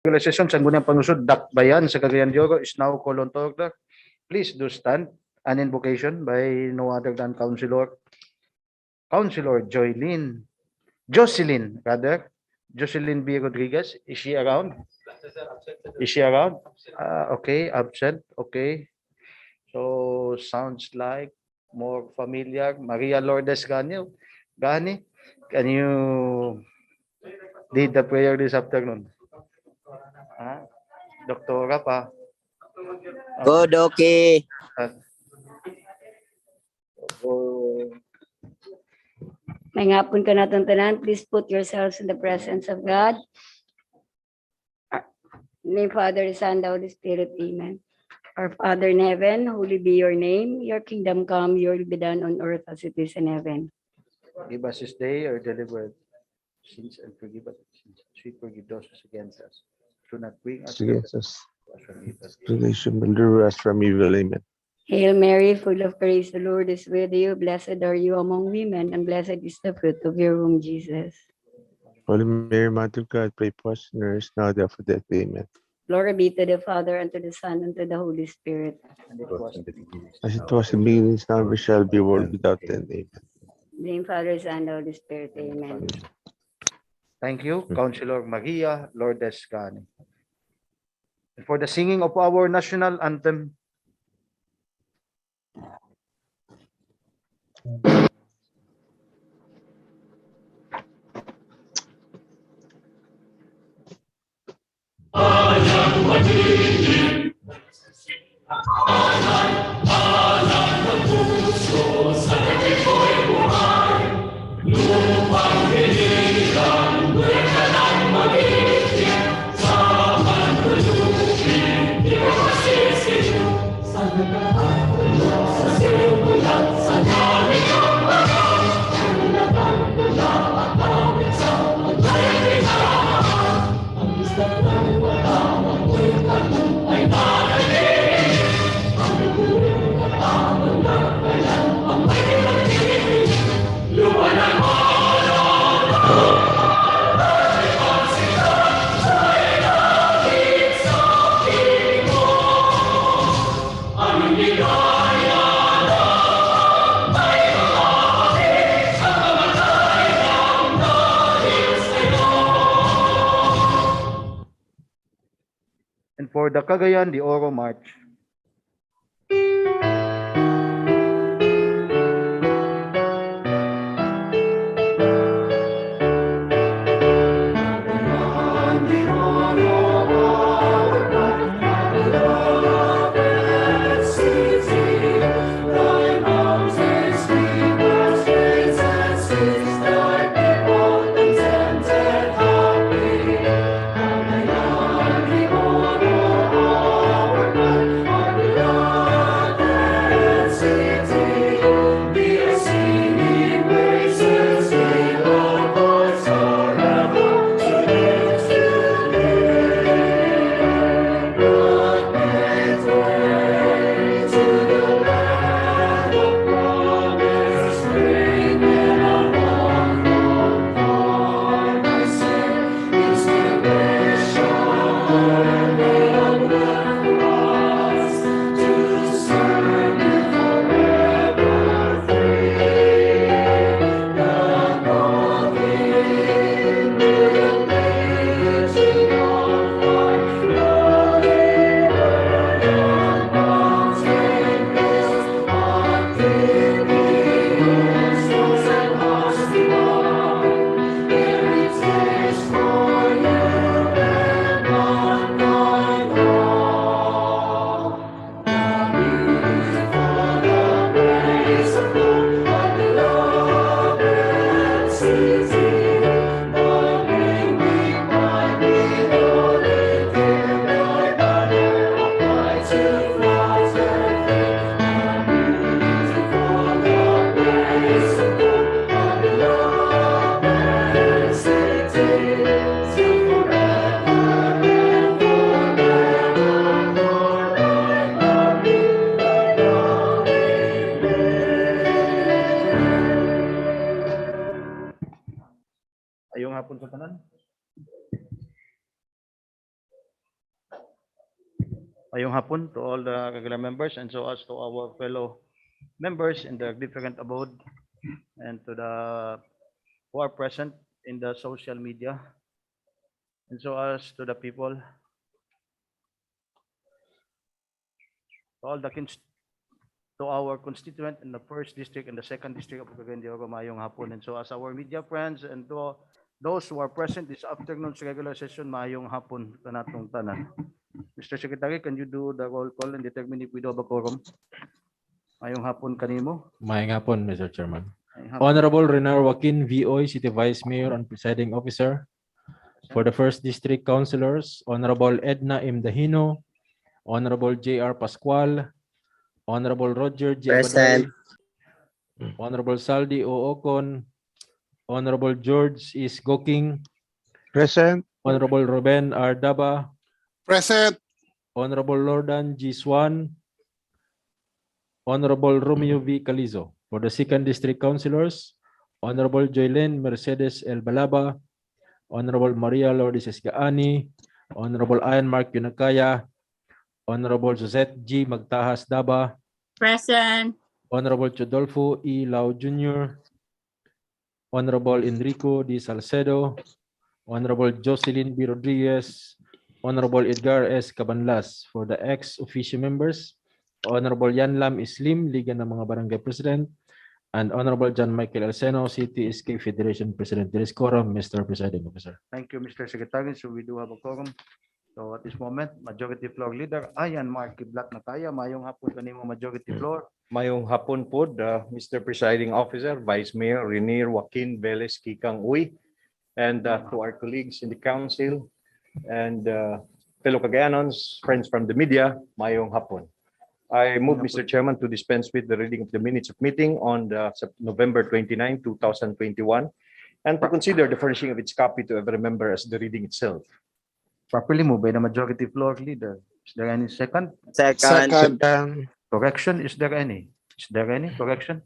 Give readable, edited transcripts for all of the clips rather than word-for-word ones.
Organization Sangguniang Panglusod Dakbayan sa Cagayan de Oro is now called on to order. Please do stand. An invocation by no other than Councilor Jocelyn B. Rodriguez. Is she around? Okay, absent. Okay. So sounds like more familiar. Maria Lourdes Gani, can you lead the prayer this afternoon? Doktora pa. Good, okay. May ngapon ka natin tanan, please put yourselves in the presence of God. Name Father, Son, the Holy Spirit, Amen. Our Father in heaven, holy be your name. Your kingdom come, your will be done on earth as it is in heaven. Give us this day our deliberate sins and forgive us sins. We forgive those who against us. Do not bring us Against us. from evil. Salvation will deliver us from evil. Amen. Hail Mary, full of grace, the Lord is with you. Blessed are you among women, and blessed is the fruit of your womb, Jesus. Holy Mary, Mother of God, pray for us sinners, now and at the death. Amen. Glory be to the Father, and to the Son, and to the Holy Spirit. And it was As it was in the beginning, now and shall be, world without end. Amen. Name Father, Son, and Holy Spirit, Amen. Thank you, Councilor Maria Lourdes Gani. And for the singing of our national anthem, and for the Cagayan de Oro March. Mayong hapon to all the regular members and so as to our fellow members in the different abode and to the who are present in the social media and so as to the people, to all the to our constituent in the first district and the second district of Cagayan de Oro, mayong hapon. And so as our media friends and to those who are present this afternoon's regular session, mayong hapon kanatong tanan. Mr. Secretary, can you do the roll call and determine if we do have a quorum? Mayong hapon kanimo. Maayong hapon, Mr. Chairman. Mayong hapon. Honorable Renar Joaquin, VOI, City Vice Mayor and Presiding Officer. For the First District Councilors, Honorable Edna M. Dahino, Honorable J.R. Pascual, Honorable Roger J. Present. Abaday, Honorable Saldi O. Ocon, Honorable George is Goking, Present. Honorable Ruben R. Daba, Present. Honorable Lordan G. Swan, Honorable Romeo V. Calizo. For the Second District Councilors, Honorable Joylene Mercedes El Balaba, Honorable Maria Lourdes Esgaani, Honorable Ian Mark Yunakaya, Honorable Josette G. Magtahas Daba, Present. Honorable Chodolfo E. Lau Jr., Honorable Enrico D. Salcedo, Honorable Jocelyn B. Rodriguez, Honorable Edgar S. Cabanlas. For the ex-officio members, Honorable Yan Lam Islim, Liga ng mga Barangay President, and Honorable John Michael Alceno, City SK Federation President. There is quorum, Mr. Presiding Officer. Thank you, Mr. Secretary. So we do have a quorum. So at this moment, Majority Floor Leader, Ayan Mark Kiblat na kaya. Mayong hapon kanimo Majority Floor. Mayong hapon po, Mr. Presiding Officer, Vice Mayor Renier Joaquin Velez Kikang Uy, and to our colleagues in the council and fellow Cagayanons, friends from the media, mayong hapon. I move, Mr. Chairman, to dispense with the reading of the minutes of meeting on November 29, 2021, and to consider the furnishing of its copy to every member as the reading itself. Properly moved by the Majority Floor Leader. Is there any second? Second. Second. Correction? Is there any? Is there any correction?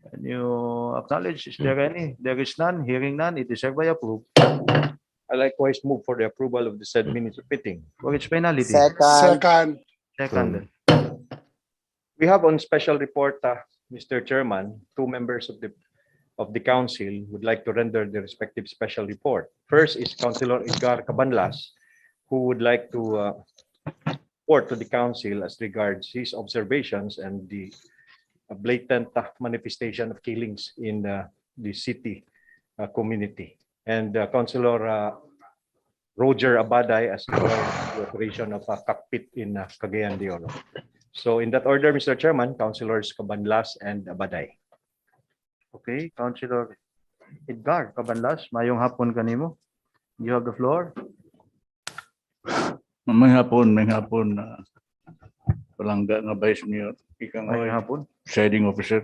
Can you acknowledge? Is there any? There is none. Hearing none, it is hereby approved. I likewise move for the approval of the said minutes of meeting. For its finality. Second. Second. We have on special report, Mr. Chairman, two members of the council would like to render the respective special report. First is Councilor Edgar Cabanlas, who would like to report to the council as regards his observations and the blatant manifestation of killings in the city community. And Councilor Roger Abaday as regards the operation of a cockpit in Cagayan de Oro. So in that order, Mr. Chairman, Councilors Cabanlas and Abaday. Okay, Councilor Edgar Cabanlas, mayong hapon kanimo. You have the floor. May hapon, palangga nga Vice Mayor, ikang Mayong hapon. Presiding Officer,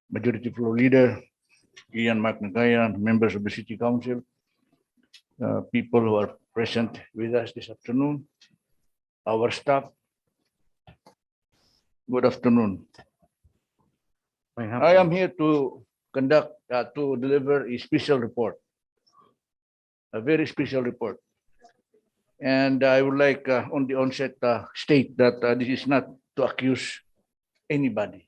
Majority Floor Leader, Ian Mark Nagayan, members of the City Council, people who are present with us this afternoon, our staff. Good afternoon. Mayong hapon. I am here to deliver a special report, a very special report. And I would like on the onset state that this is not to accuse anybody.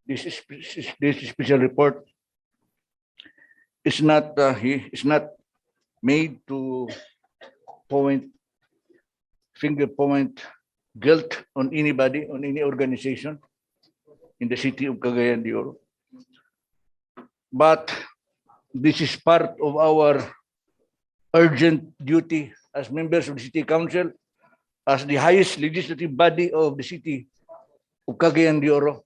This special report is not made to finger point guilt on anybody, on any organization in the city of Cagayan de Oro. But this is part of our urgent duty as members of the City Council, as the highest legislative body of the city of Cagayan de Oro,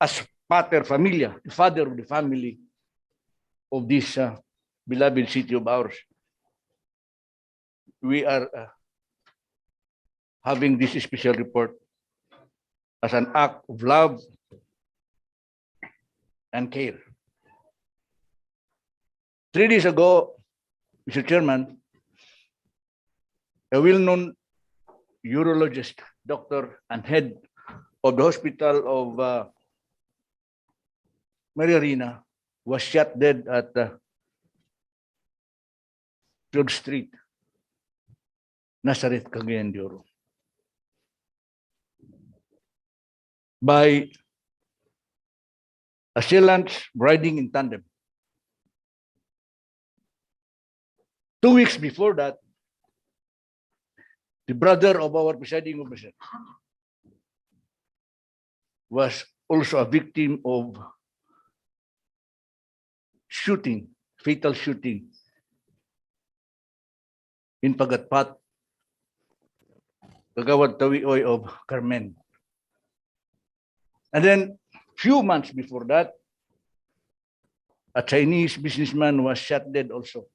as pater familia, the father of the family of this beloved city of ours. We are having this special report as an act of love and care. 3 days ago, Mr. Chairman, a well-known urologist, doctor, and head of the hospital of Maria Rina was shot dead at 12th Street Nazareth, Cagayan de Oro, by assailants riding in tandem. 2 weeks before that, the brother of our presiding officer was also a victim of shooting, fatal shooting in Pagatpat, Kagawad Tawi-Oy of Carmen. And then few months before that, a Chinese businessman was shot dead also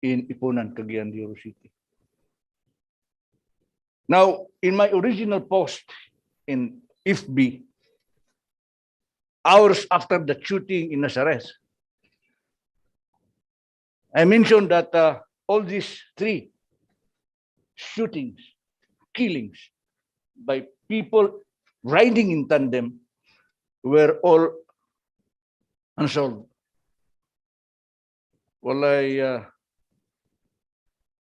in Ipunan, Cagayan de Oro City. Now, in my original post in IFB, hours after the shooting in Nazareth, I mentioned that all these 3 shootings, killings by people riding in tandem were all unsolved. Walay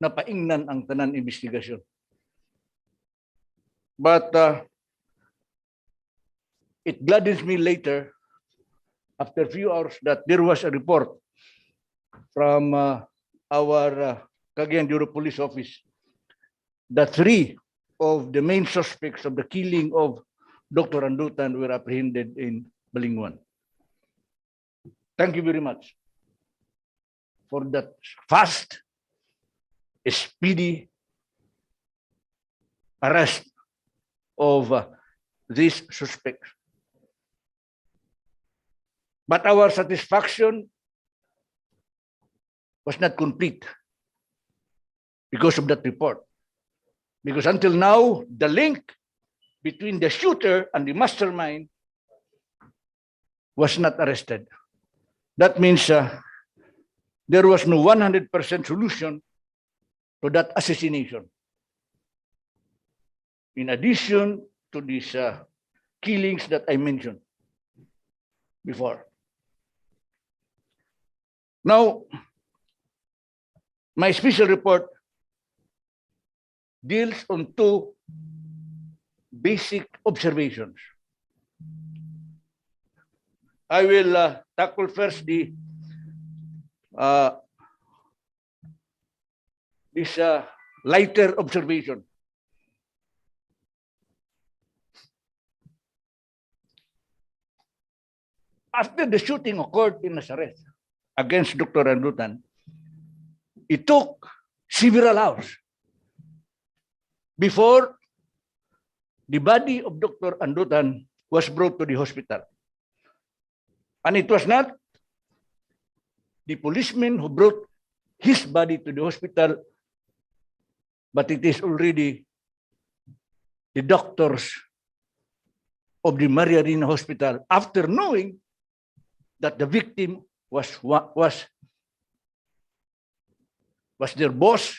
napaingnan ang tanan investigasyon. But it gladdens me later, after a few hours, that there was a report from our Cagayan de Oro Police Office that 3 of the main suspects of the killing of Dr. Andutan were apprehended in Balingwan. Thank you very much for that fast, speedy arrest of these suspects. But our satisfaction was not complete because of that report. Because until now, the link between the shooter and the mastermind was not arrested. That means there was no 100% solution to that assassination. In addition to these killings that I mentioned before. Now, my special report deals on 2 basic observations. I will tackle first this lighter observation. After the shooting occurred in Nazareth against Dr. Andutan, it took several hours before the body of Dr. Andutan was brought to the hospital. And it was not the policeman who brought his body to the hospital, but it is already the doctors of the Maria Reina Hospital, after knowing that the victim was their boss,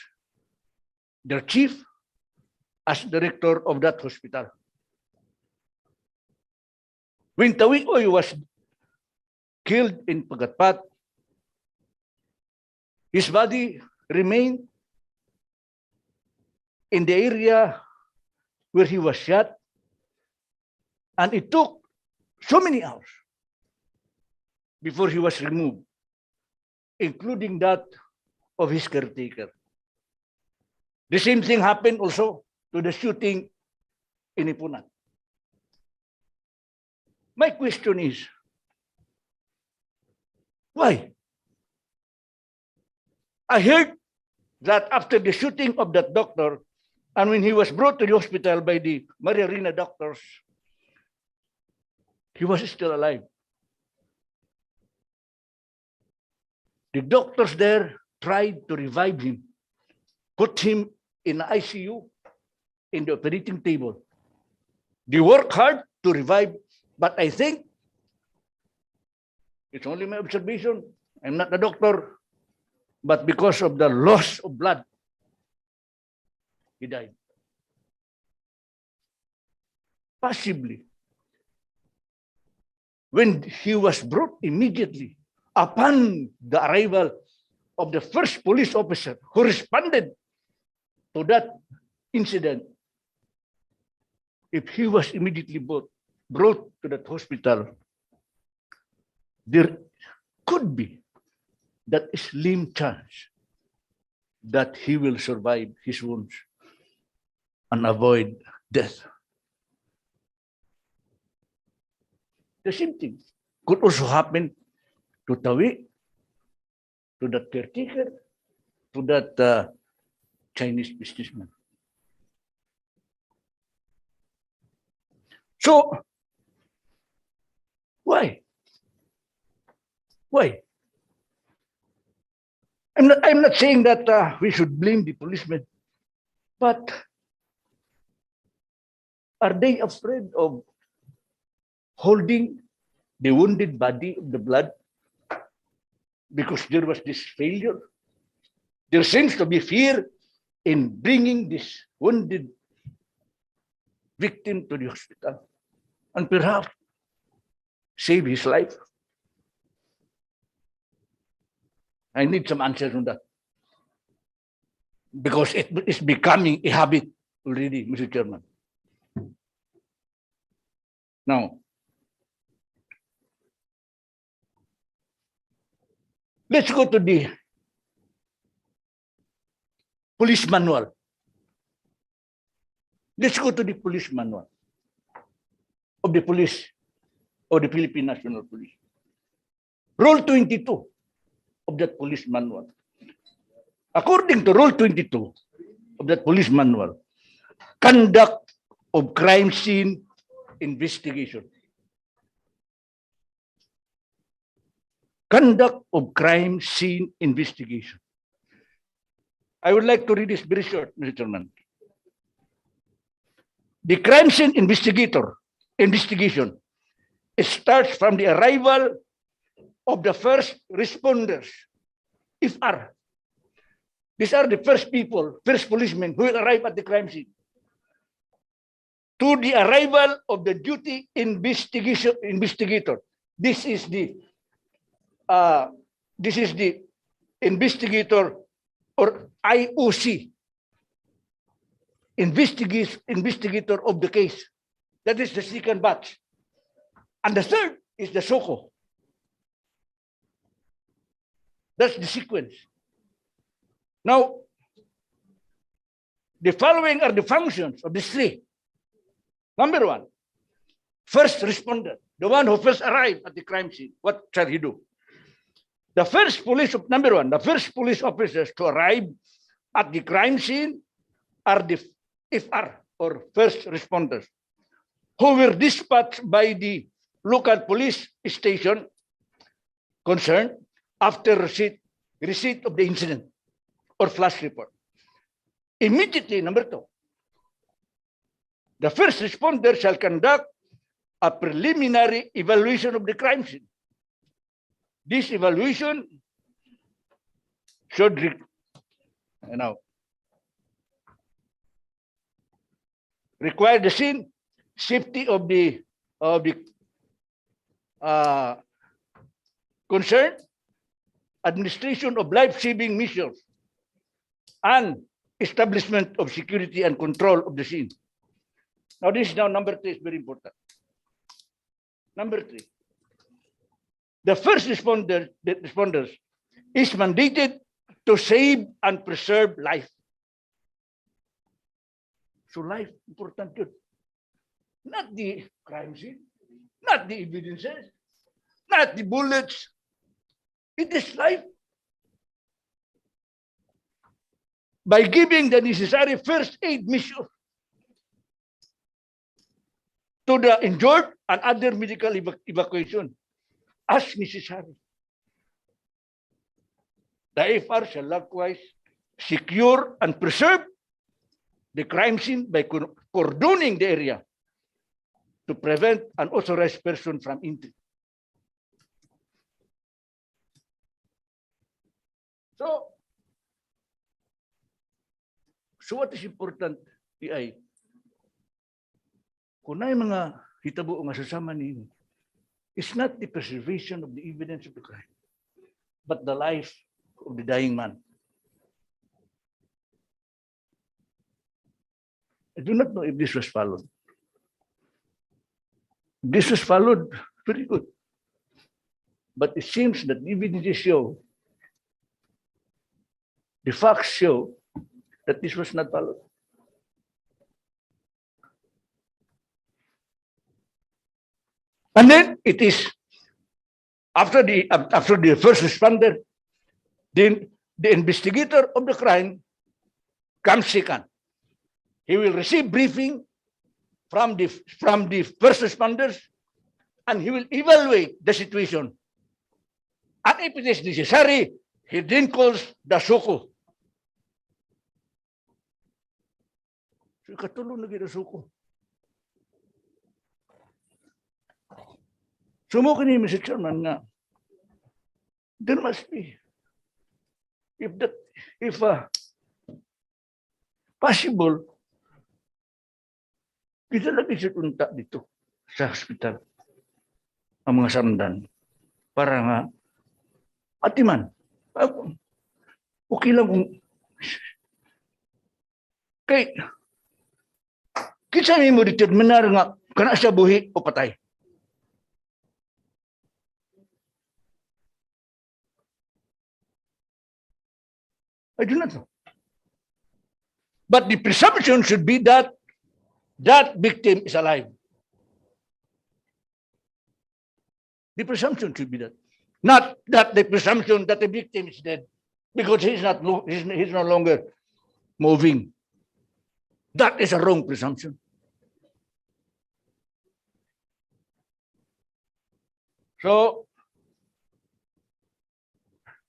their chief, as director of that hospital. When Tawi-Oy was killed in Pagatpat, his body remained in the area where he was shot, and it took so many hours before he was removed, including that of his caretaker. The same thing happened also to the shooting in Ipunan. My question is, why? I heard that after the shooting of that doctor, and when he was brought to the hospital by the Maria Reina doctors, he was still alive. The doctors there tried to revive him, put him in the ICU, in the operating table. They work hard to revive, but I think, it's only my observation, I'm not a doctor, but because of the loss of blood, he died. Possibly, when he was brought immediately upon the arrival of the first police officer who responded to that incident, if he was immediately brought to that hospital, there could be that slim chance that he will survive his wounds and avoid death. The same thing could also happen to Tawi, to that caretaker, to that Chinese businessman. So, why? Why? I'm not saying that we should blame the policemen, but are they afraid of holding the wounded body of the blood because there was this failure? There seems to be fear in bringing this wounded victim to the hospital and perhaps save his life. I need some answers on that. Because it is becoming a habit already, Mr. Chairman. Now, let's go to the police manual. Let's go to the police manual of the police, of the Philippine National Police. Rule 22 of that police manual. According to Rule 22 of that police manual, conduct of crime scene investigation. Conduct of crime scene investigation. I would like to read this very short, Mr. Chairman. The crime scene investigation starts from the arrival of the first responders, FR. These are the first people, first policemen who will arrive at the crime scene, to the arrival of the duty investigator. This is the investigator or IOC, investigator of the case. That is the second batch. And the third is the SOCO. That's the sequence. Now, the following are the functions of these three. Number one, first responder, the one who first arrived at the crime scene. What shall he do? The first police officers to arrive at the crime scene are the FR or first responders, who were dispatched by the local police station concerned after receipt of the incident or flash report. Immediately, number two, the first responder shall conduct a preliminary evaluation of the crime scene. This evaluation should require the scene, safety of the concerned, administration of life-saving measures, and establishment of security and control of the scene. Now, this is now number three, is very important. Number three, the first responders is mandated to save and preserve life. So life, important yun. Not the crime scene, not the evidences, not the bullets. It is life. By giving the necessary first aid measure to the injured and other medical evacuation as necessary. The FR shall likewise secure and preserve the crime scene by cordoning the area to prevent an unauthorized person from entry. So what is important, PI? Kung na yung mga hitabo nga sasama ninyo, it's not the preservation of the evidence of the crime, but the life of the dying man. I do not know if this was followed. This was followed, very good. But it seems that evidences show, the facts show that this was not followed. And then it is after the first responder, then the investigator of the crime comes second. He will receive briefing from the first responders, and he will evaluate the situation. And if it is necessary, he then calls the suko. So katulong lagi the suko. Sumuko ni Mr. Chairman nga, there must be, if possible, kita lagi siya tunta dito sa hospital ang mga samdan para nga atiman. Okay lang kung kay kinsa mo determinar nga kana siya buhi o patay. I do not know. But the presumption should be that that victim is alive. The presumption should be that. Not that the presumption that the victim is dead because he's no longer moving. That is a wrong presumption. So,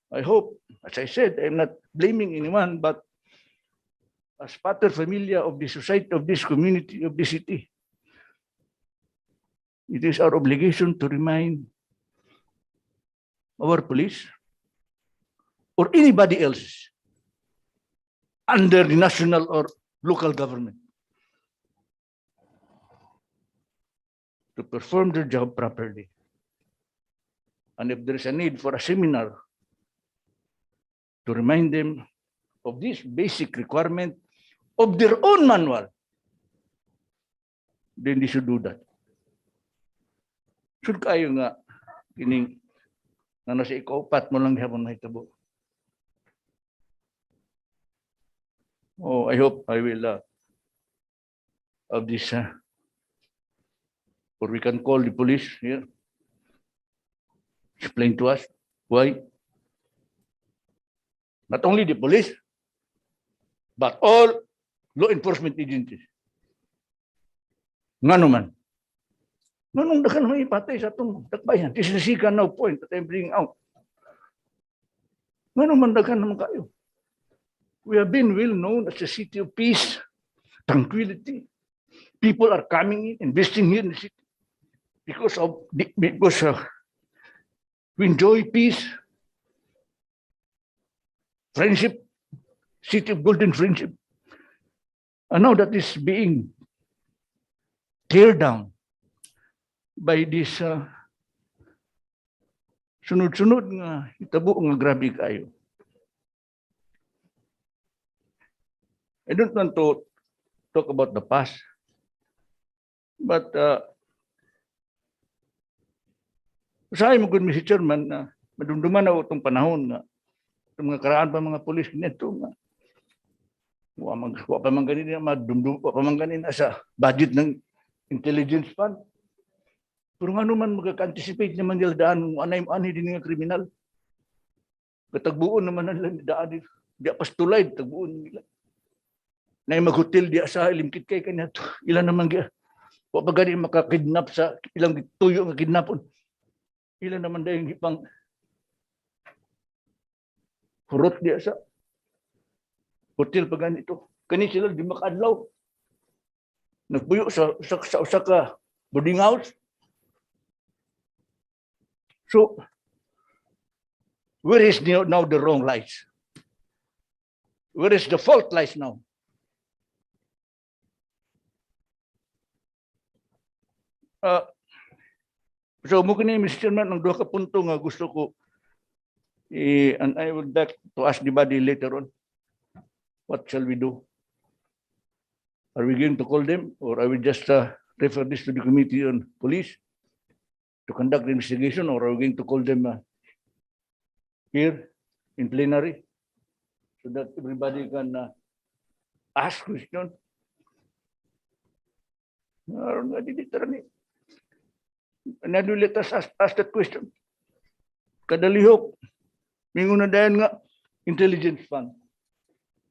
I hope, as I said, I'm not blaming anyone, but as pater familia of the society, of this community, of this city, it is our obligation to remind our police or anybody else under the national or local government to perform their job properly. And if there is a need for a seminar to remind them of this basic requirement of their own manual, then they should do that. Should kayo nga kining na nasa ikaupat mo lang hapon mahitabo. Oh, I hope I will of this or we can call the police here. Explain to us why. Not only the police, but all law enforcement agencies. Nga naman. Nganong dakan may patay sa itong takbayan. This is the second now point that I'm bringing out. Nga naman dakan naman kayo. We have been well known as a city of peace, tranquility. People are coming in, investing here in the city because we enjoy peace, friendship, city of golden friendship. And now that is being teared down by this sunod-sunod nga hitabo nga grabe kayo. I don't want to talk about the past, but usahay mo good Mr. Chairman na madumduman na itong panahon nga itong mga karaan pa mga polis nito nga wa pa man ganina madumdum pa man ganina sa budget ng intelligence fund. Pero nga naman magka-anticipate naman nila daan anay din nga kriminal. Katagbuon naman nila daan di pastulay tagbuon nila. Na mag-hotel di sa limkit kay kanya to. Ilan naman gaya. Wa pa gani makakidnap sa ilang tuyo nga kidnapon. Ilan naman dahil ipang hurot di sa hotel pa ganito. Kani sila di makadlaw. Nagpuyo sa usa ka boarding house. So, where is now the wrong lies? Where is the fault lies now? So, mo kini Mr. Chairman, ang duha ka punto nga gusto ko And I would like to ask the body later on, what shall we do? Are we going to call them, or are we just refer this to the Committee on Police to conduct the investigation, or are we going to call them here in plenary so that everybody can ask question? And then let us ask that question. Kadalihok, mingon na dayan nga, intelligence fund.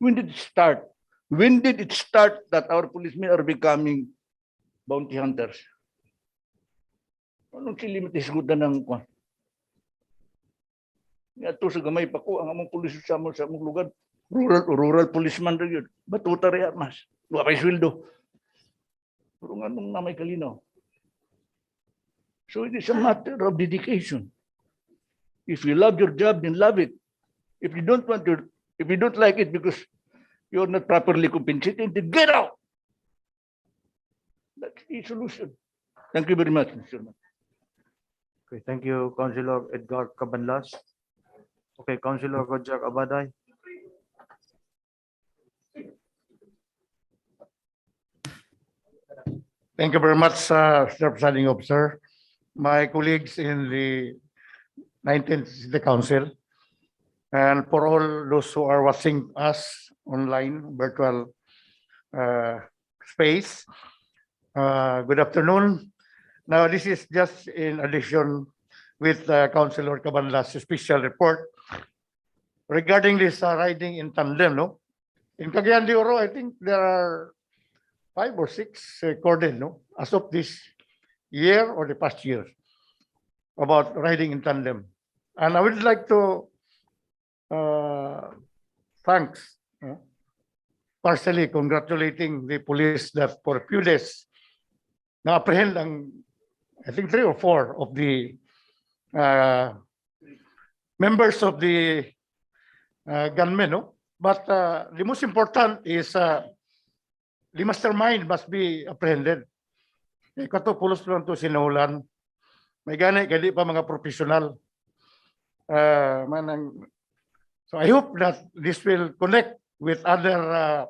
When did it start? When did it start that our policemen are becoming bounty hunters? Anong silimit isgutan ng kwan? Ito sa gamay pa ko, ang among pulis sa among lugar, rural policeman rin yun. Batuta rin mas. Luwa pa sweldo. Pero nga nung namay kalinaw. So it is a matter of dedication. If you love your job, then love it. If you don't want to, if you don't like it because you're not properly compensated, then get out. That's the solution. Thank you very much, Mr. Chairman. Okay, thank you, Councilor Edgar Cabanlas. Okay, Councilor Roger Abaday. Thank you very much, Mr. Presiding Officer. My colleagues in the 19th City Council, and for all those who are watching us online, virtual space, good afternoon. Now, this is just in addition with Councilor Cabanlas' special report regarding this riding in tandem, no? In Cagayan de Oro, I think there are 5 or 6 recorded, no, as of this year or the past year about riding in tandem. And I would like to thanks, partially congratulating the police that for a few days na-apprehend ang, I think 3 or 4 of the members of the gunmen, no? But the most important is the mastermind must be apprehended. Kato pulos lang to sinulan. May gani gali pa mga professional. So I hope that this will connect with other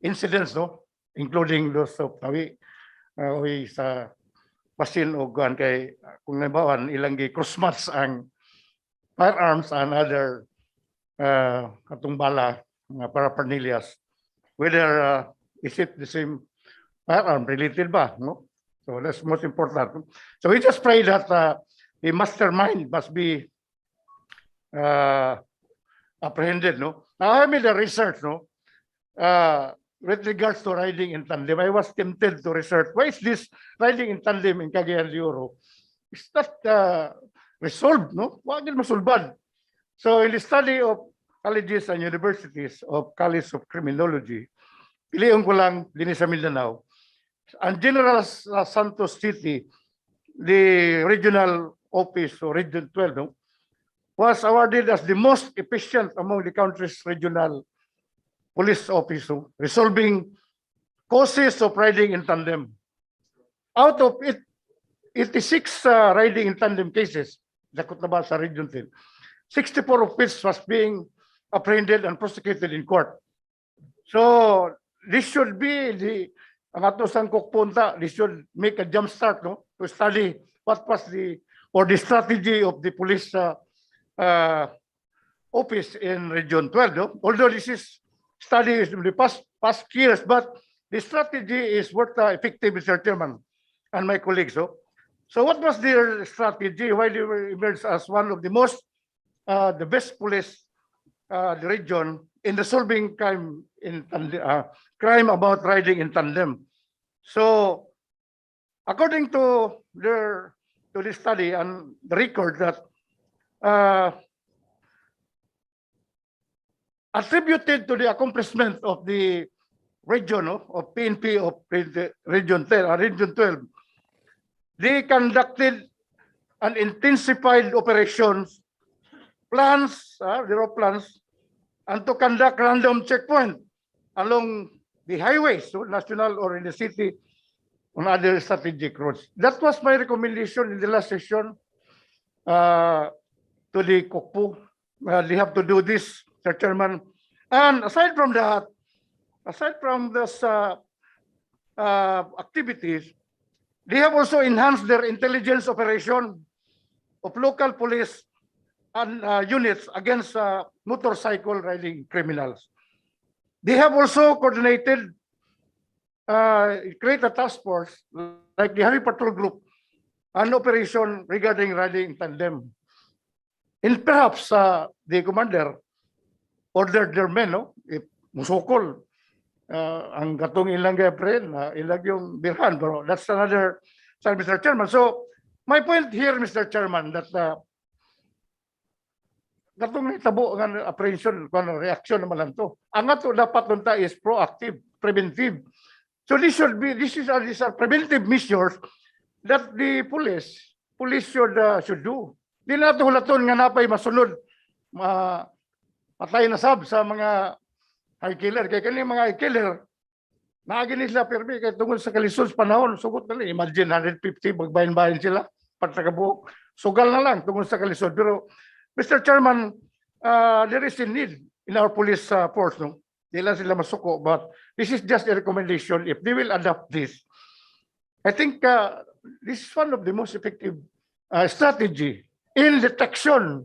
incidents, no, including those of Tawi, sa pasin o guan kay kung nabawan ilang gi crossmatch ang firearms and other katong bala mga paraphernalias, whether is it the same firearm related ba, no? So that's most important. So we just pray that the mastermind must be apprehended, no? Now I made a research, no, with regards to riding in tandem. I was tempted to research why is this riding in tandem in Cagayan de Oro? It's not resolved, no? Wag din masulbad. So in the study of colleges and universities of College of Criminology, piliin ko lang din sa Mindanao. And General Santos City, the regional office or Region 12, no, was awarded as the most efficient among the country's regional police officers, resolving causes of riding in tandem. Out of it, 86 riding in tandem cases, dakot na ba sa Region 10, 64 of which was being apprehended and prosecuted in court. So this should be ang ato sang kukpunta, this should make a jump start, no, to study what was the strategy of the police office in Region 12, no? Although this is study in the past years, but the strategy is worth effective, Mr. Chairman and my colleagues. So what was their strategy? Why they were emerged as one of the most the best police the region in resolving crime crime about riding in tandem. So according to this study and the record that attributed to the accomplishment of the region, of PNP of Region 12, they conducted an intensified operations, plans, there are plans, and to conduct random checkpoint along the highways, so national or in the city, on other strategic roads. That was my recommendation in the last session. to the Kukpu. They have to do this, Mr. Chairman. And aside from that, aside from this activities, they have also enhanced their intelligence operation of local police and units against motorcycle riding criminals. They have also coordinated, create a task force like the Highway Patrol Group, an operation regarding riding in tandem. And perhaps the commander ordered their men, no? If musukol, ang katong ilang friend, ilang yung birhan, pero that's another side, Mr. Chairman. So, my point here, Mr. Chairman, that katong itabo ng apprehension, reaction naman lang to. Ang ato dapat nunta is proactive, preventive. So these are preventive measures that the police should do. Di na ito hulaton nga napay masunod, patay na sab sa mga high killer. Kaya kanina mga high killer, naagin sila permi kaya tungkol sa kalisod sa panahon, sugot na lang. Imagine 150, magbayan-bayan sila, patakabuok. Sugal na lang tungkol sa kalisod. Pero Mr. Chairman, there is a need in our police force. No? Di lang sila masuko, but this is just a recommendation. If they will adopt this, I think this is one of the most effective strategy in detection.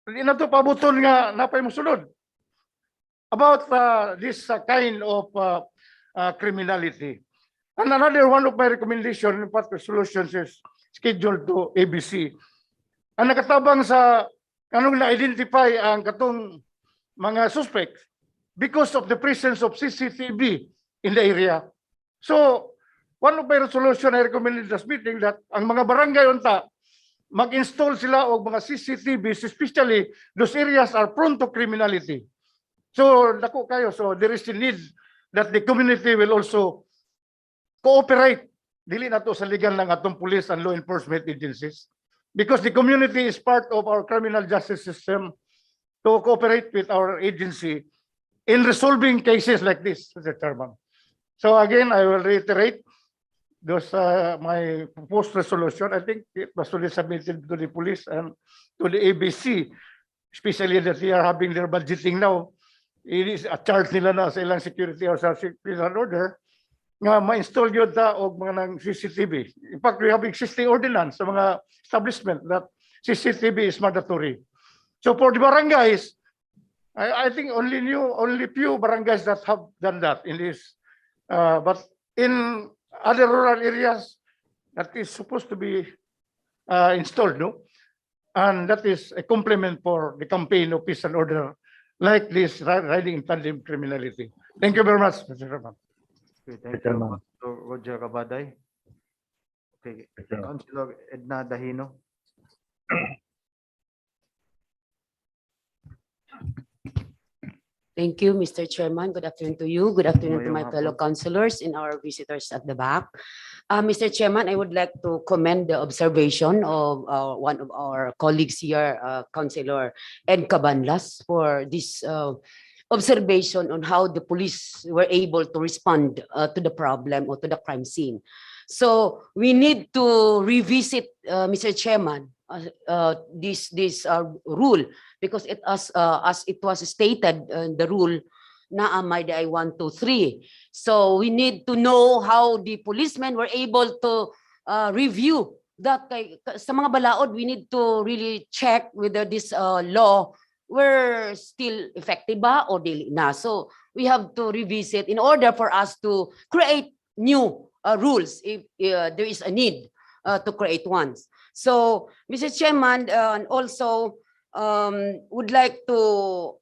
Hindi na ito pabuton nga napay musunod. About this kind of criminality. And another one of my recommendation, in fact, resolutions is scheduled to ABC. Ang nakatabang sa anong na-identify ang katong mga suspects because of the presence of CCTV in the area. So, one of my resolution I recommend in this meeting that ang mga barangay unta mag-install sila og mga CCTV, especially those areas are prone to criminality. So, dako kayo. So, there is a need that the community will also cooperate. Dili na to sa ligan ng atong police and law enforcement agencies. Because the community is part of our criminal justice system to cooperate with our agency in resolving cases like this, Mr. Chairman. So again, I will reiterate those my proposed resolution. I think it was already submitted to the police and to the ABC, especially that they are having their budgeting now. It is a charge nila na sa ilang security or sa security order nga ma-install yun o mga ng CCTV. In fact, we have existing ordinance sa mga establishment that CCTV is mandatory. So for the barangays, I think only few barangays that have done that in this. But in other rural areas, that is supposed to be installed, no? And that is a complement for the campaign of peace and order, like this riding in tandem criminality. Thank you very much, Mr. Chairman. Okay, thank you, Mr. Roger Cabaday. Okay, Councilor Edna Dahino. Thank you, Mr. Chairman. Good afternoon to you. Good afternoon to my Mayong fellow hapon. councilors and our visitors at the back. Mr. Chairman, I would like to commend the observation of one of our colleagues here, Councilor Ed Cabanlas, for this observation on how the police were able to respond to the problem or to the crime scene. So we need to revisit, Mr. Chairman, this rule, because it as it was stated the rule na may I 1, 2, 3. So we need to know how the policemen were able to review that. Sa mga balaod, we need to really check whether this law were still effective ba or dili na. So we have to revisit in order for us to create new rules if there is a need to create ones. So, Mr. Chairman, and also would like to,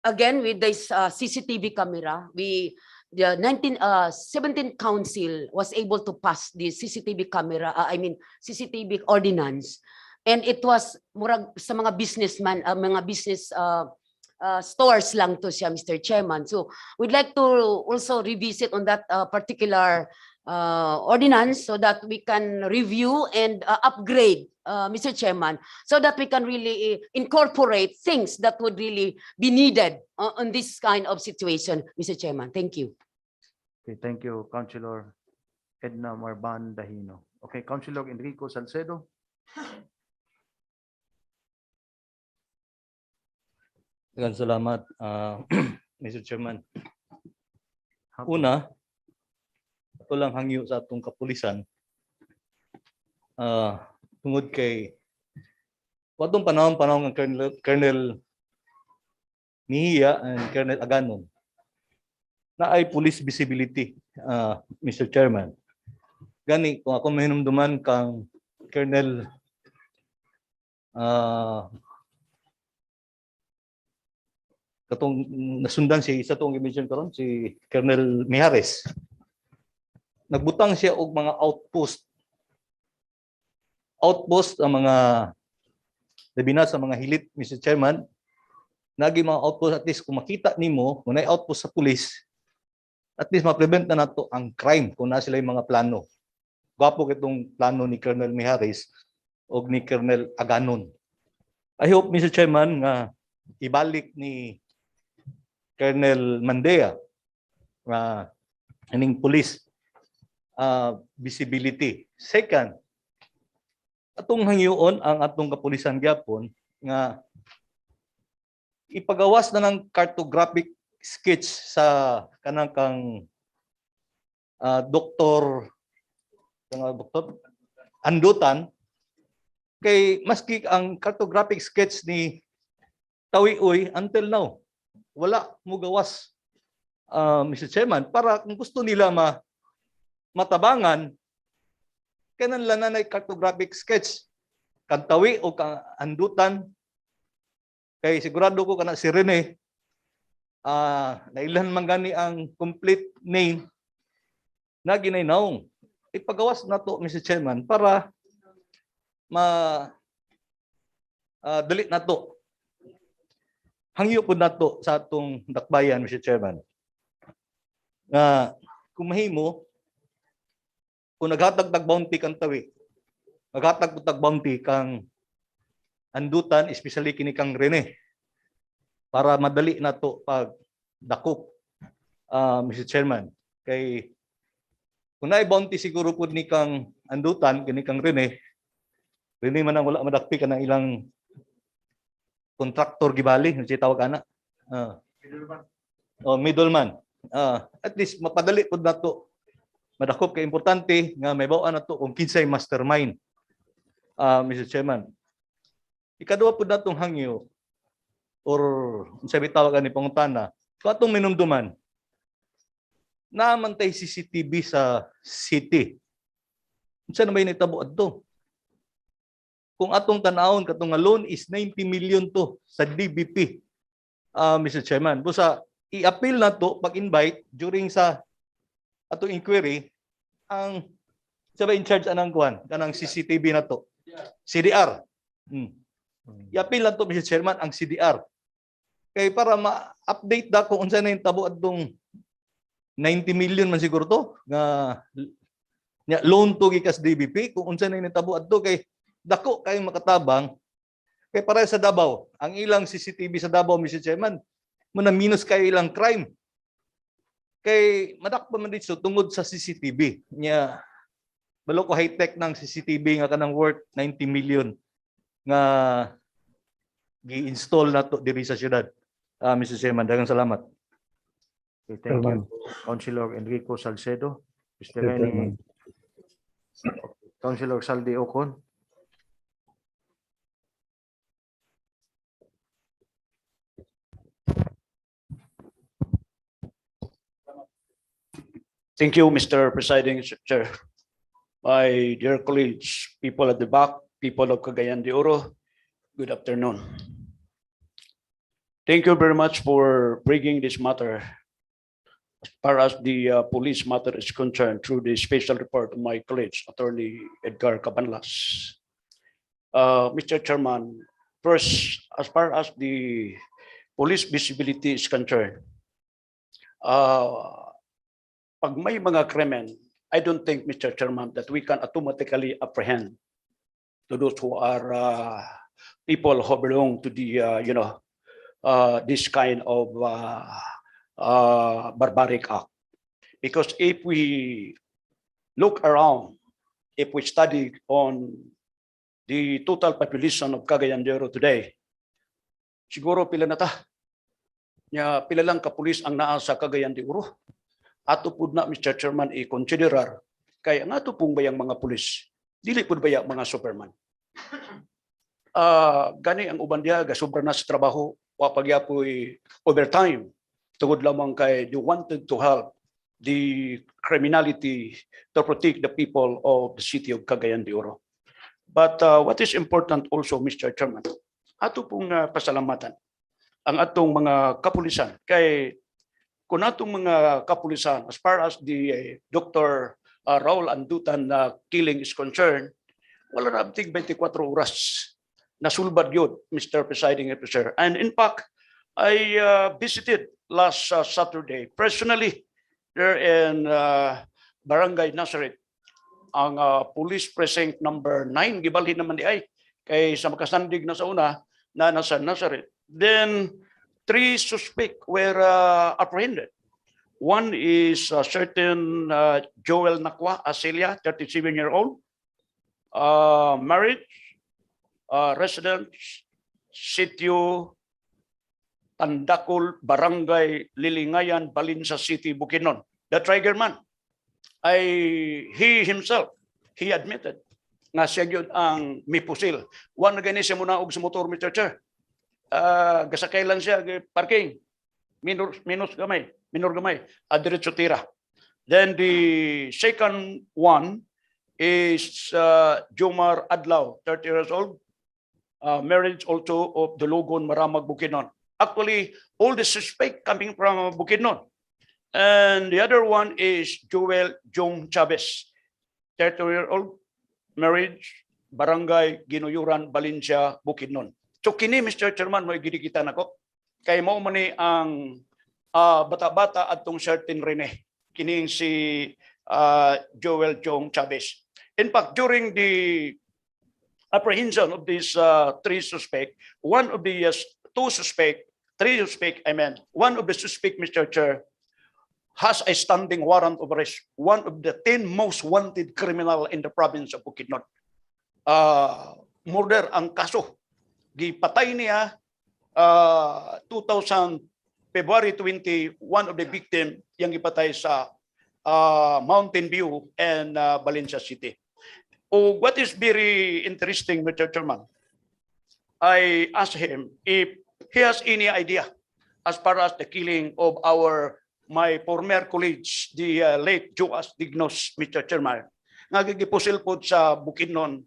again, with this CCTV camera, the 17th Council was able to pass the CCTV camera, CCTV ordinance. And it was murag sa mga businessman, mga business stores lang to siya, Mr. Chairman. So we'd like to also revisit on that particular ordinance so that we can review and upgrade, Mr. Chairman, so that we can really incorporate things that would really be needed on this kind of situation, Mr. Chairman. Thank you. Okay, thank you, Councilor Edna Marban Dahino. Okay, Councilor Enrico Salcedo. Daghang salamat, Mr. Chairman. Una, ito lang hangyo sa atong kapulisan. Tungod kay watong panahon ng Colonel Mejia and Colonel Aganon na ay police visibility, Mr. Chairman. Gani, kung ako mahinumduman kang Colonel katong nasundan si isa tong i-mention karon si Colonel Mijares. Nagbutang siya og mga outpost ang mga labi na sa mga hilit, Mr. Chairman. Nagi mga outpost, at least kung makita nimo kung may outpost sa pulis, at least ma-prevent na nato ang crime kung na sila yung mga plano. Gwapo kitong plano ni Colonel Mijares o ni Colonel Aganon. I hope, Mr. Chairman, nga ibalik ni Colonel Mandea aning police visibility. Second, atong hangyoon ang atong kapulisan gyapon nga ipagawas na ng cartographic sketch sa kanang kang doktor Andutan, kay maski ang cartographic sketch ni Tawi-Uy until now wala mo gawas, Mr. Chairman, para kung gusto nila matabangan kanan lang na cartographic sketch kan Tawi o kang Andutan, kay sigurado ko kana si Rene nailan man gani ang complete name na ginaynaong. Ipagawas na to, Mr. Chairman, para delete na to. Hangyo po na to sa atong dakbayan, Mr. Chairman. Kung mahimo, kung naghatag tag bounty kang Tawi, naghatag tag bounty kang Andutan, especially kini kang Rene, para madali na to pag dakop, Mr. Chairman. Kay kung naay bounty siguro po ni kang Andutan, kini kang Rene man ang wala madakpi ka ng ilang contractor gibali, si tawag ana. Middleman. At least mapadali pud nato. Madakop kay importante nga may bawaan nato kung kinsay mastermind. Mr. Chairman. Ikaduha pud natong hangyo or unsa bitawag ani pangutana, katong minumduman naman tay CCTV sa city. Unsa na may nitabo adto? Kung atong tan-awon katong nga loan is 90 million to sa DBP, Mr. Chairman. Busa i-appeal na to pag-invite during sa atong inquiry ang sabay in charge anang kuan kanang CCTV na to. CDR. I-appeal na to, Mr. Chairman, ang CDR. Kay para ma-update da kung unsa na yung tabo adtong 90 million man siguro to nga loan to gikas DBP, kung unsa na yung tabo adto kay dako kay makatabang kay para sa Davao ang ilang CCTV sa Davao, Mr. Chairman, muna minus kay ilang crime kay madak pa man dito tungod sa CCTV nya balo ko high tech ng CCTV nga kanang worth 90 million nga gi-install na to diri sa syudad. Mr. Chairman, daghang salamat. Okay, thank you. Councilor Enrico Salcedo. Mr. Rene. Councilor Saldi Ocon. Thank you, Mr. Presiding Chair. My dear colleagues, people at the back, people of Cagayan de Oro, good afternoon. Thank you very much for bringing this matter as far as the police matter is concerned through the special report of my colleague, Attorney Edgar Cabanlas. Mr. Chairman, first, as far as the police visibility is concerned, pag may mga krimen, I don't think, Mr. Chairman, that we can automatically apprehend to those who are people who belong to the, this kind of barbaric act. Because if we look around, if we study on the total population of Cagayan de Oro today, siguro pila na ta. Nya pila lang ka pulis ang naa sa Cagayan de Oro. Ato pud na Mr. Chairman i-considerar kay ang ato pong bayang mga pulis dili pud baya mga superman. Gani ang uban diha gasobra na sa trabaho wa pagyapoy overtime tungod lamang kay they wanted to help the criminality to protect the people of the city of Cagayan de Oro. But what is important also, Mr. Chairman, ato pong pasalamatan ang atong mga kapulisan kay kung atong mga kapulisan as far as the Dr. Raul Andutan killing is concerned, wala na abtig 24 oras nasulbad yun, Mr. Presiding Officer. And in fact, I visited last Saturday personally there in Barangay Nazareth, ang police precinct number 9, gibalhin naman di ay, kay sa makasandig na sa una, na nasa Nazareth. Then, 3 suspects were apprehended. One is certain Joel Nakwa Acelia, 37-year-old, married, resident, Sitio Tandakol, Barangay Lilingayan, Balinsa City, Bukidnon. The triggerman he himself, he admitted nga siya yun ang mipusil. One na gani siya muna og sa motor, Mr. Chair. Gasakay lang siya, parking. Minor gamay. Diretso tira. Then the second one is Jomar Adlaw, 30 years old. Marriage also of the Logon, Maramag, Bukidnon. Actually, all the suspect coming from Bukidnon. And the other one is Joel Jong Chavez, 30-year-old, marriage, Barangay Ginuyuran, Valencia, Bukidnon. So kini, Mr. Chairman, may gidikita nako. Kay mo man ang bata-bata atong certain Rene, kining si Joel Jong Chavez. In fact, during the apprehension of these 3 suspects, one of the 2 suspects, 3 suspects, one of the suspects, Mr. Chair, has a standing warrant of arrest, one of the 10 most wanted criminal in the province of Bukidnon. Murder ang kaso. Gipatay niya 2000 February 20, one of the victim yang gipatay sa Mountain View and Valencia City. What is very interesting, Mr. Chairman, I asked him if he has any idea as far as the killing of my former colleagues, the late Joas Dignos, Mr. Chairman, nga gigipusil po sa Bukidnon,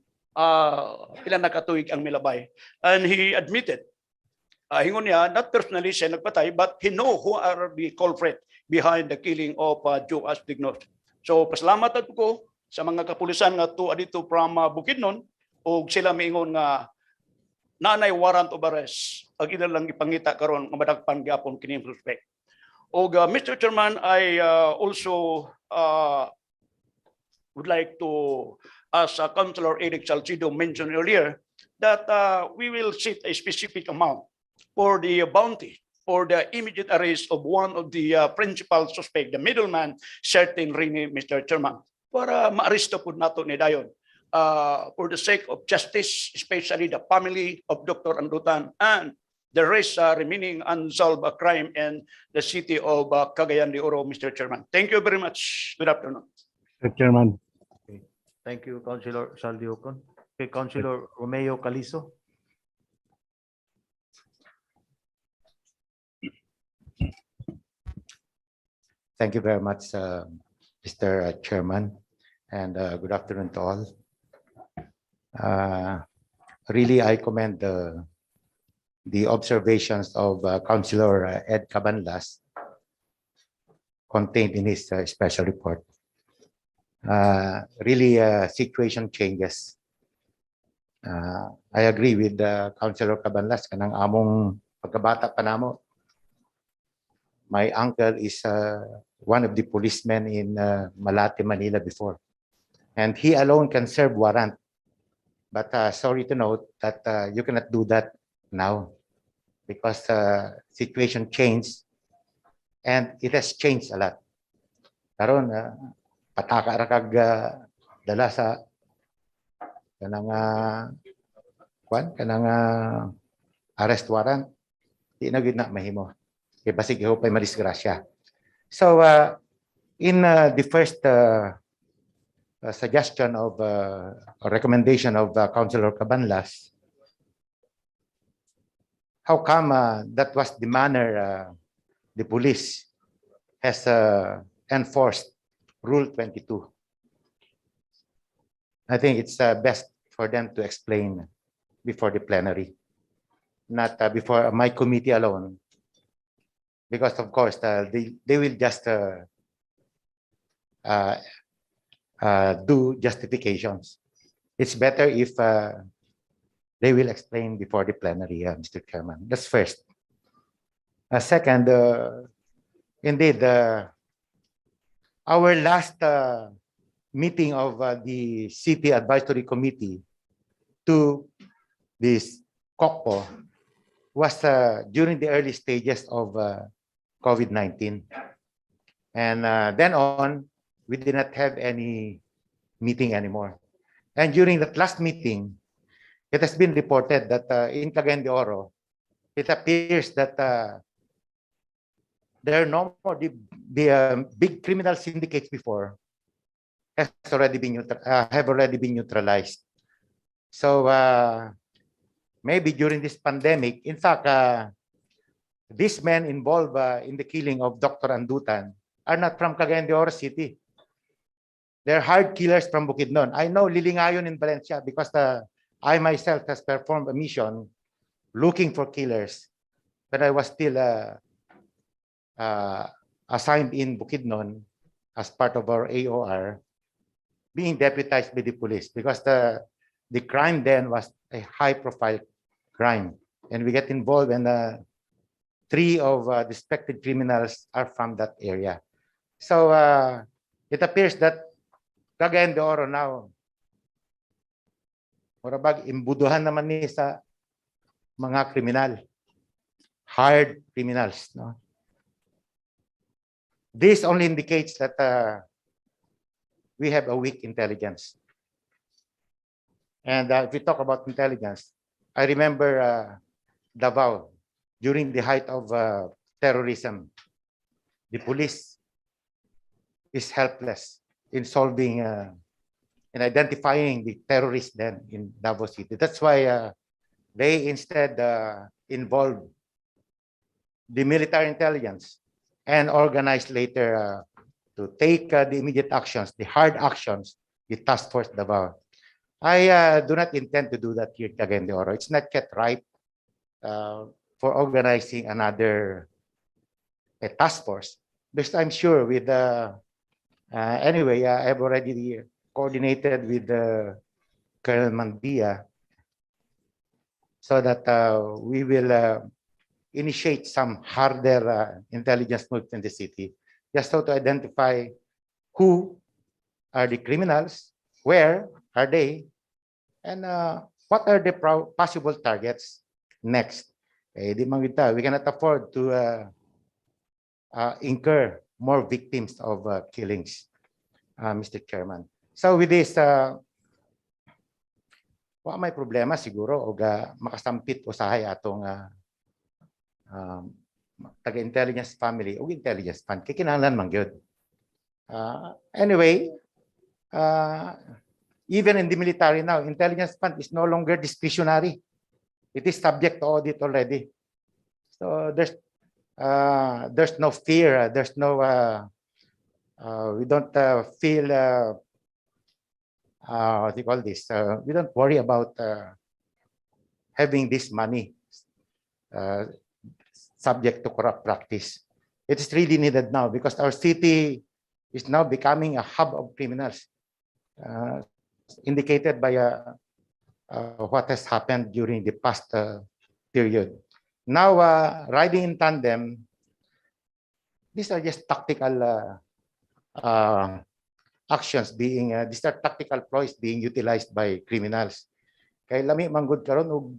ilan na katuig ang milabay. And he admitted, hingon niya, not personally siya nagpatay, but he know who are the culprit behind the killing of Joas Dignos. So, pasalamat ko sa mga kapulisan nga tuwa dito from Bukidnon, o sila miingon nga nanay warrant of arrest, ang lang ipangita karon nga madagpan gyapon kining suspect. Mr. Chairman, I also would like to, as Councilor Eric Salcido mentioned earlier, that we will set a specific amount for the bounty for the immediate arrest of one of the principal suspect, the middleman, certain Rene, Mr. Chairman, para ma-arresto po nato ni dayon. For the sake of justice, especially the family of Dr. Andutan and the rest remaining unsolved crime in the city of Cagayan de Oro, Mr. Chairman. Thank you very much. Good afternoon. Mr. Chairman. Okay. Thank you, Councilor Saldiocon. Okay, Councilor Romeo Calizo. Thank you very much, Mr. Chairman, and good afternoon to all. Really, I commend the observations of Councilor Ed Cabanlas contained in his special report. Really, situation changes. I agree with Councilor Cabanlas kanang among pagkabata pa namo. My uncle is one of the policemen in Malate, Manila before, and he alone can serve warrant. But sorry to note that you cannot do that now because situation changed and it has changed a lot. Karon pataka ra kag dala sa kanang kanang arrest warrant, di na gid na mahimo. Kay basig iho pay madisgrasya. So in the first suggestion of or recommendation of Councilor Cabanlas, how come that was the manner the police has enforced Rule 22? I think it's best for them to explain before the plenary, not before my committee alone, because of course they will just do justifications. It's better if they will explain before the plenary, Mr. Chairman. That's first. Second, indeed, our last meeting of the City Advisory Committee to this COCPO was during the early stages of COVID-19. And then on, we did not have any meeting anymore. And during that last meeting, it has been reported that in Cagayan de Oro, it appears that there are no more the big criminal syndicates before have already been neutralized. So maybe during this pandemic, in fact, these men involved in the killing of Dr. Andutan are not from Cagayan de Oro City. They're hard killers from Bukidnon. I know Lilingayon in Valencia because I myself has performed a mission looking for killers when I was still assigned in Bukidnon as part of our AOR, being deputized by the police because the crime then was a high-profile crime, and we get involved, and 3 of the suspected criminals are from that area. So it appears that Cagayan de Oro now, marabag imbuduhan naman ni sa mga kriminal, hard criminals, no? This only indicates that we have a weak intelligence. And if we talk about intelligence, I remember Davao during the height of terrorism. The police is helpless in solving in identifying the terrorists then in Davao City. That's why they instead involved the military intelligence and organized later to take the immediate actions, the hard actions, the task force Davao. I do not intend to do that here in Cagayan de Oro. It's not yet ripe for organizing another task force, because I'm sure with anyway, I've already coordinated with Colonel Mandia so that we will initiate some harder intelligence moves in the city, just so to identify who are the criminals, where are they, and what are the possible targets next. Di man kita, we cannot afford to incur more victims of killings, Mr. Chairman. So with this, may problema siguro o makasampit usahay atong taga-intelligence family o intelligence fund. Kikinahanglan man gyud. Anyway, even in the military now, intelligence fund is no longer discretionary. It is subject to audit already. So there's no fear. There's no we don't feel what do you call this? We don't worry about having this money subject to corrupt practice. It is really needed now because our city is now becoming a hub of criminals, indicated by what has happened during the past period. Now, riding in tandem, these are just tactical actions being, these are tactical ploys being utilized by criminals. Kay lami manggod karon og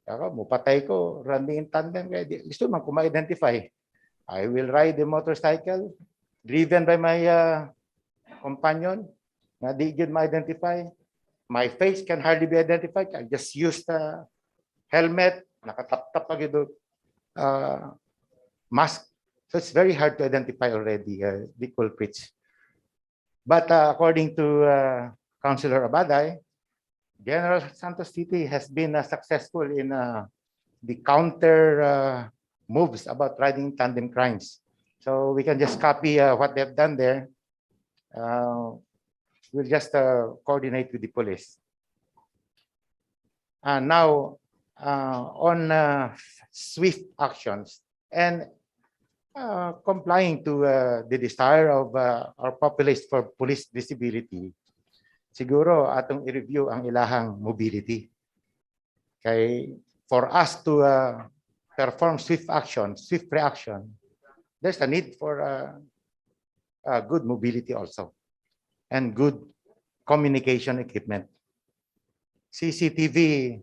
mupatay ko running in tandem kay gusto man ko ma-identify. I will ride the motorcycle driven by my companion na di gyud ma-identify. My face can hardly be identified. I just used the helmet, nakatap-tap agad mask. So it's very hard to identify already the culprits. But according to Councilor Abaday, General Santos City has been successful in the counter moves about riding tandem crimes. So we can just copy what they've done there. We'll just coordinate with the police. And now on swift actions and complying to the desire of our populace for police visibility, siguro atong i-review ang ilahang mobility. Kay for us to perform swift action, swift reaction, there's a need for good mobility also and good communication equipment. CCTV,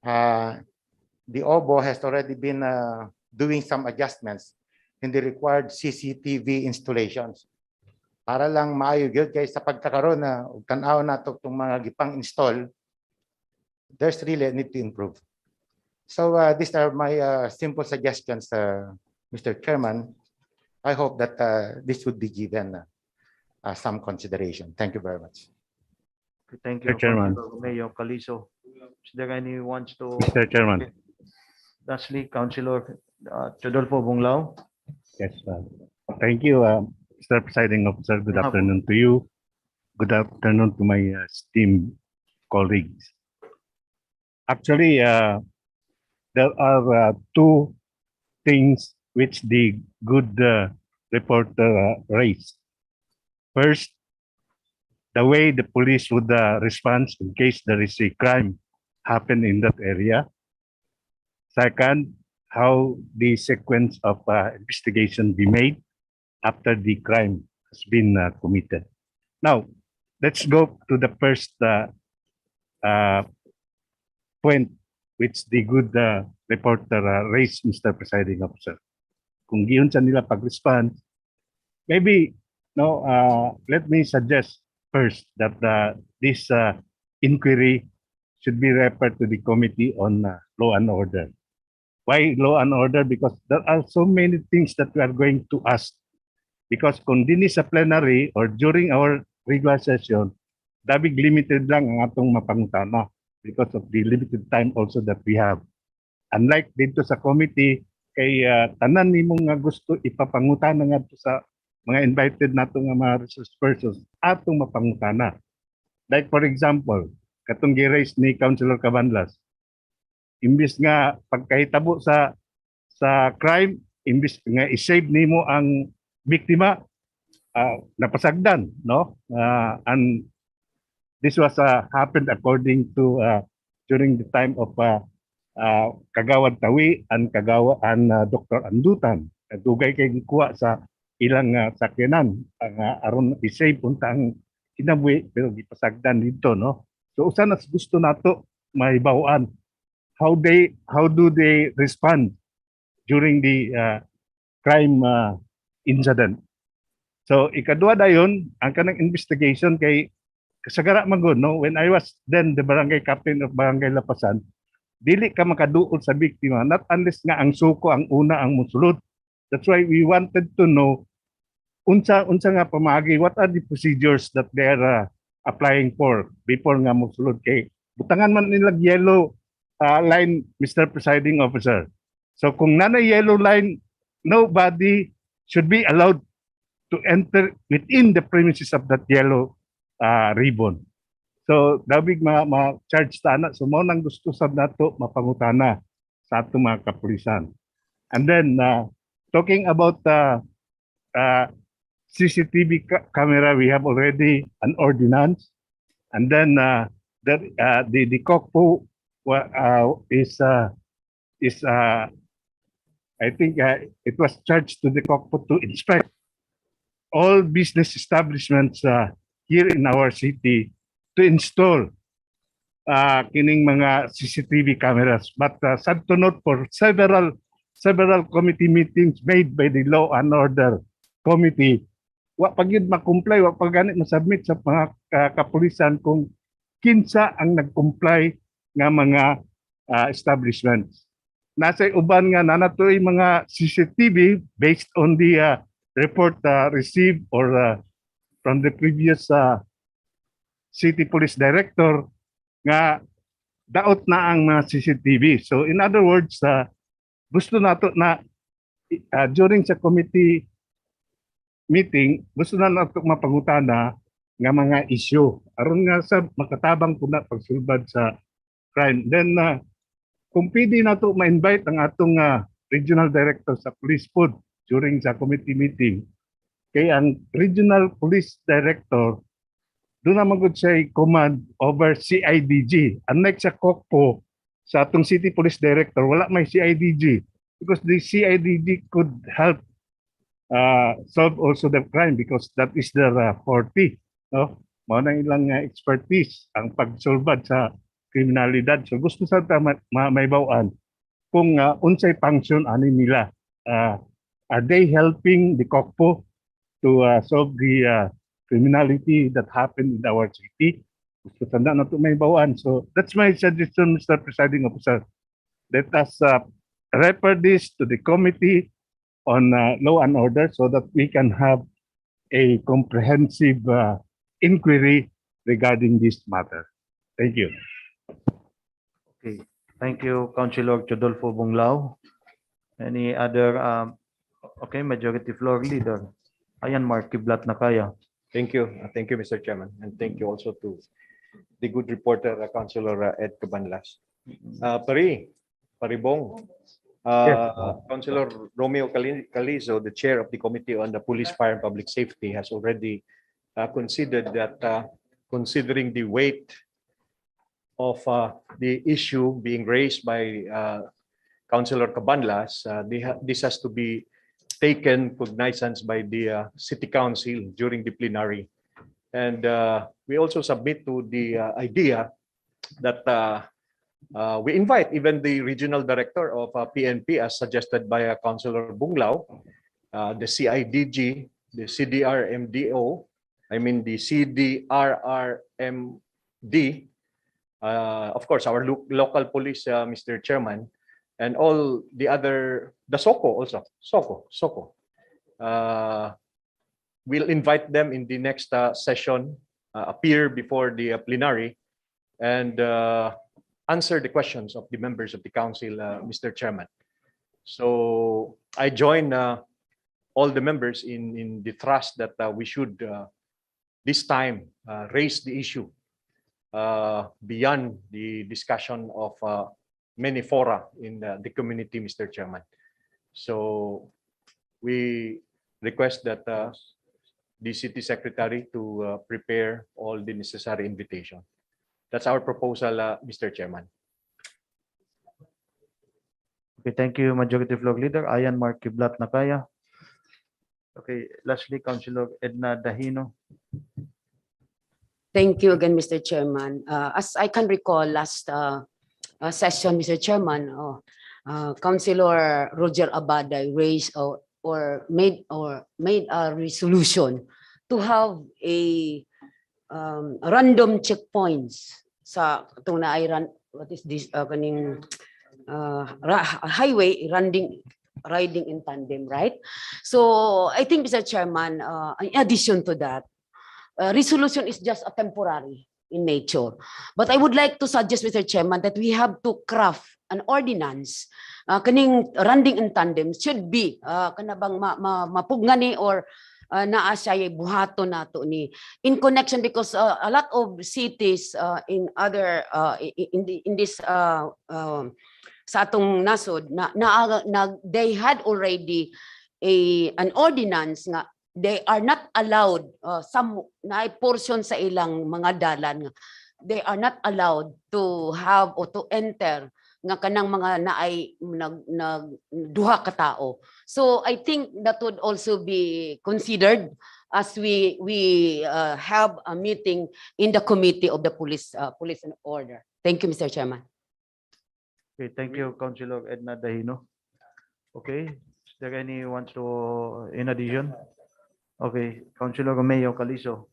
the OBO has already been doing some adjustments in the required CCTV installations. Para lang maayo gyud kay sa pagkakaroon na tan-aw nato tong mga gipang install, there's really a need to improve. So these are my simple suggestions, Mr. Chairman. I hope that this would be given some consideration. Thank you very much. Thank you, Mr. Chairman. Councilor Mayor Calizo. Is there any who wants to? Mr. Chairman. Lastly, Councilor Chodolfo Bunglao. Yes, thank you, Mr. Presiding Officer. Good afternoon to you. Good afternoon to my esteemed colleagues. Actually, there are two things which the good reporter raised. First, the way the police would respond in case there is a crime happen in that area. Second, how the sequence of investigation be made after the crime has been committed. Now, let's go to the first point which the good reporter raised, Mr. Presiding Officer. Kung giyon sa nila pag-respond, maybe let me suggest first that this inquiry should be referred to the Committee on Law and Order. Why law and order? Because there are so many things that we are going to ask. Because kung din sa plenary or during our regular session, dabig limited lang ang atong mapangutana because of the limited time also that we have. Unlike dito sa committee, kay tanan nimong nga gusto ipapangutana nga sa mga invited nato nga mga resource persons atong mapangutana. Like for example, katong gi-raise ni Councilor Cabanlas, imbis nga pagkahitabo sa crime, imbis nga i-save nimo ang biktima, napasagdan, no? And this was happened according to during the time of Kagawad Tawi and Dr. Andutan. Dugay kay gikuha sa ilang sakyanan aron i-save punta ang kinabuhi pero gipasagdan dito, no? So usa na gusto nato mahibaw-an how do they respond during the crime incident. So ikaduha dayon ang kanang investigation kay kasagara man gud, no, when I was then the barangay captain of Barangay Lapasan, dili ka makaduol sa biktima not unless nga ang suko ang una ang mosulod. That's why we wanted to know unsa nga pamaagi, what are the procedures that they are applying for before nga mosulod kay butangan man nila yellow line, Mr. Presiding Officer. So kung nana yellow line, nobody should be allowed to enter within the premises of that yellow ribbon. So dabig ma-charge tana. So mo nang gusto sad nato mapangutana sa ato mga kapulisan. And then talking about CCTV camera, we have already an ordinance. And then the COCPO is I think it was charged to the COCPO to inspect all business establishments here in our city to install kining mga CCTV cameras. But sad to note, for several committee meetings made by the Law and Order Committee, wa pagid ma-comply, wa pagani ma-submit sa mga kapulisan kung kinsa ang nag-comply nga mga establishments. Nasa uban nga nanatoy mga CCTV based on the report received or from the previous city police director nga daot na ang mga CCTV. So in other words, gusto nato na during sa committee meeting, gusto na nato mapangutana nga mga issue aron nga sa makatabang po na pagsulbad sa crime. Then kung pwede nato ma-invite ang atong regional director sa police food during sa committee meeting, kay ang regional police director doon naman gud siya command over CIDG. Unlike sa COCPO, sa atong city police director, wala may CIDG because the CIDG could help solve also the crime because that is their forte. No? Mao na ilang expertise ang pagsolbad sa kriminalidad. So gusto sa may bawaan kung unsay function ani nila. Are they helping the COCPO to solve the criminality that happened in our city? Gusto tanda na ito may bawaan. So that's my suggestion, Mr. Presiding Officer. Let us refer this to the Committee on Law and Order so that we can have a comprehensive inquiry regarding this matter. Thank you. Okay, thank you, Councilor Chodolfo Bunglao. Any other, okay, Majority Floor Leader. Ayan, Mark Kiblat na kaya. Thank you. Thank you, Mr. Chairman. And thank you also to the good reporter, Councilor Ed Cabanlas. Paribong, Councilor Romeo Calizo, the chair of the Committee on the Police, Fire and Public Safety, has already considered that considering the weight of the issue being raised by Councilor Cabanlas, this has to be taken cognizance by the City Council during the plenary. And we also submit to the idea that we invite even the regional director of PNP as suggested by Councilor Bunglao, the CIDG, the CDRMDO, I mean the CDRRMD, of course our local police, Mr. Chairman, and all the other, the SOCO also, SOCO. We'll invite them in the next session, appear before the plenary, and answer the questions of the members of the council, Mr. Chairman. So I join all the members in the thrust that we should this time raise the issue beyond the discussion of many fora in the community, Mr. Chairman. So we request that the city secretary to prepare all the necessary invitation. That's our proposal, Mr. Chairman. Okay, thank you, Majority Floor Leader. Ayan, Mark Kiblat na kaya. Okay, lastly, Councilor Edna Dahino. Thank you again, Mr. Chairman. As I can recall, last session, Mr. Chairman, Councilor Roger Abada raised or made a resolution to have a random checkpoints sa itong what is this kaning highway riding in tandem, right? So I think, Mr. Chairman, in addition to that, resolution is just a temporary in nature. But I would like to suggest, Mr. Chairman, that we have to craft an ordinance kaning running in tandem should be kanabang mapugnani or naa siya buhaton nato ni in connection because a lot of cities in other in this sa atong nasod they had already an ordinance nga they are not allowed some na portion sa ilang mga dalan they are not allowed to have or to enter nga kanang mga naay duha ka tao. So I think that would also be considered as we have a meeting in the committee of the police and order. Thank you, Mr. Chairman. Okay, thank you, Councilor Edna Dahino. Okay, is there anyone to in addition? Okay, Councilor Romeo Calizo.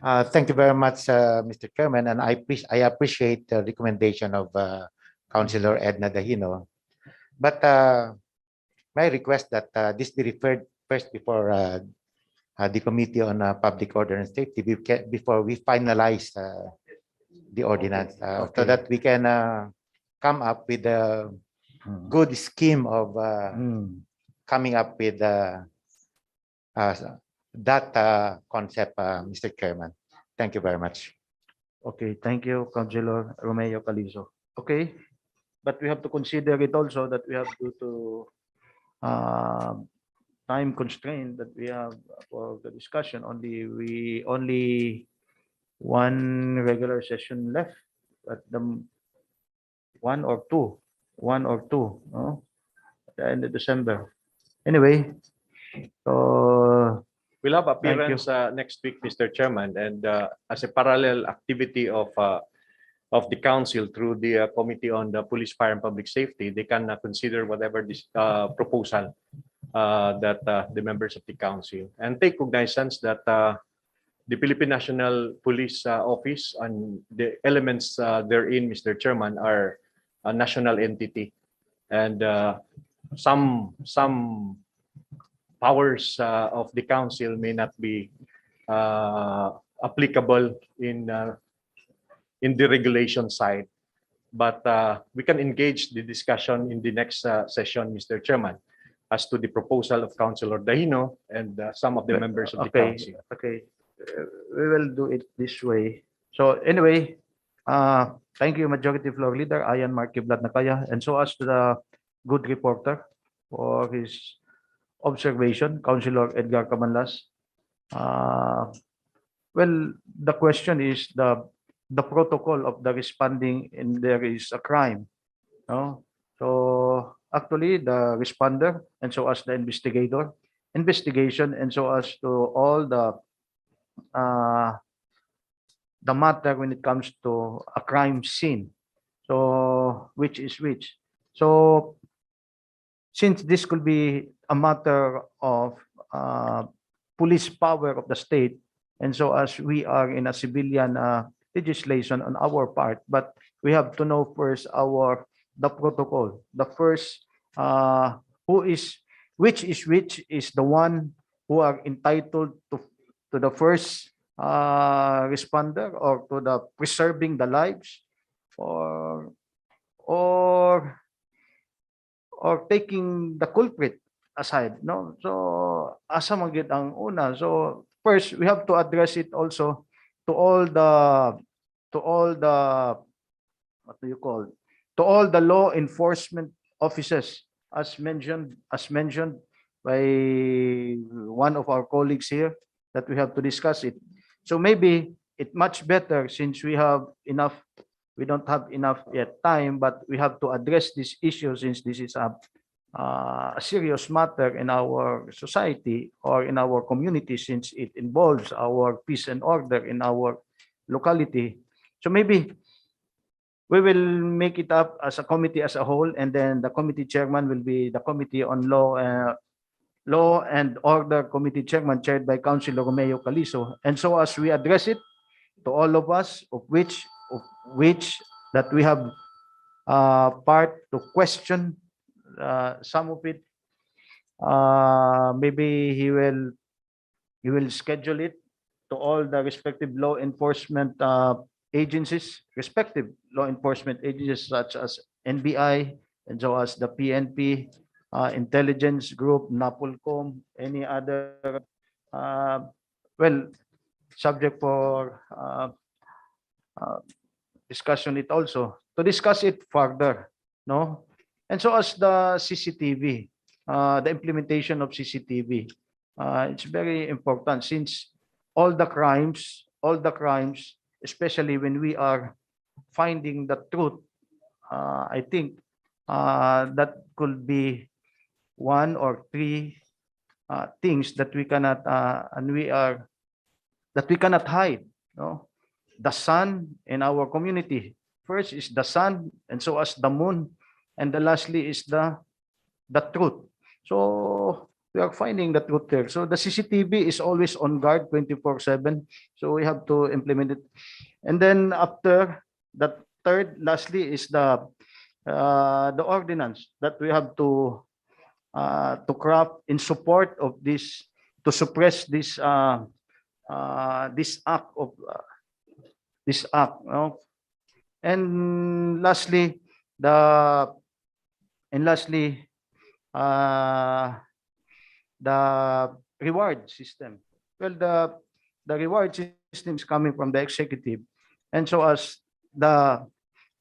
Thank you very much, Mr. Chairman, and I appreciate the recommendation of Councilor Edna Dahino. But my request that this be referred first before the Committee on Public Order and Safety before we finalize the ordinance, so Okay. that we can come up with a good scheme of coming up with that concept, Mr. Chairman. Thank you very much. Okay, thank you, Councilor Romeo Calizo. Okay, but we have to consider it also that we have to time constraint that we have for the discussion. Only one regular session left at the one or two, no? At the end of December. Anyway, so We'll have Thank you. appearance next week, Mr. Chairman, and as a parallel activity of the council through the Committee on the Police, Fire, and Public Safety, they can consider whatever this proposal that the members of the council, and take cognizance that the Philippine National Police Office and the elements therein, Mr. Chairman, are a national entity, and some powers of the council may not be applicable in the regulation side, but we can engage the discussion in the next session, Mr. Chairman, as to the proposal of Councilor Dahino and some of the members of the council. Okay, we will do it this way. So anyway, thank you, Majority Floor Leader Ayan Marky Vlad Nakaya, and so as to the good reporter for his observation, Councilor Edgar Cabanlas. Well, the question is the protocol of the responding and there is a crime. No? So actually the responder and so as the investigation and so as to all the matter when it comes to a crime scene. So which is which? So since this could be a matter of police power of the state, and so as we are in a civilian legislation on our part, but we have to know first the protocol. The first which is the one who are entitled to the first responder or to the preserving the lives or taking the culprit aside, no? So asa man gyud ang una. So first we have to address it also to all the what do you call, to all the law enforcement officers as mentioned by one of our colleagues here, that we have to discuss it. So maybe it much better, since we don't have enough yet time, but we have to address this issue since this is a serious matter in our society or in our community, since it involves our peace and order in our locality. So maybe we will make it up as a committee as a whole, and then the committee chairman will be the Committee on Law and Order Committee Chairman, chaired by Councilor Romeo Calizo. And so as we address it to all of us, of which that we have part to question some of it, maybe he will schedule it to all the respective law enforcement agencies, such as NBI, and so as the PNP, intelligence group, NAPOLCOM, any other subject for discussion it also, to discuss it further, no? And so as the CCTV, the implementation of CCTV, it's very important, since all the crimes, especially when we are finding the truth, I think that could be one or three things that we cannot hide, no? The sun in our community, first is the sun, and so as the moon, and the lastly is the truth. So we are finding the truth there. So the CCTV is always on guard 24/7. So we have to implement it. And then after that, lastly is the ordinance that we have to craft in support of this, to suppress this act of this act. No? And lastly, the reward system. Well, the reward system is coming from the executive, and so as the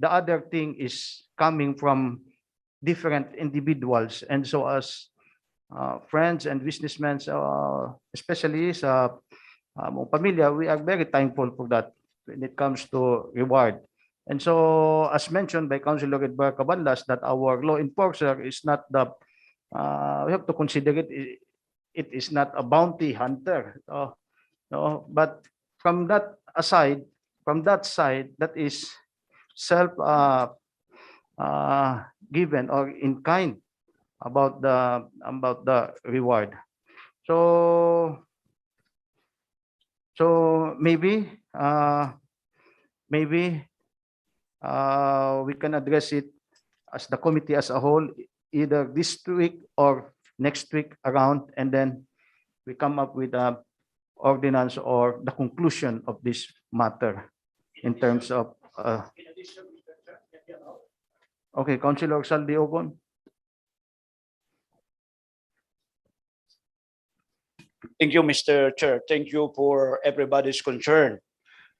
other thing is coming from different individuals, and so as friends and businessmen, especially sa among pamilya, we are very thankful for that when it comes to reward. And so, as mentioned by Councilor Edgar Cabanlas, that our law enforcer is not the, we have to consider it is not a bounty hunter. No, but from that side, that is self given or in kind about the reward. So maybe we can address it as the committee as a whole, either this week or next week around, and then we come up with a ordinance or the conclusion of this matter in terms of okay, Councilor Saldi Ogon. Thank you, Mr. Chair. Thank you for everybody's concern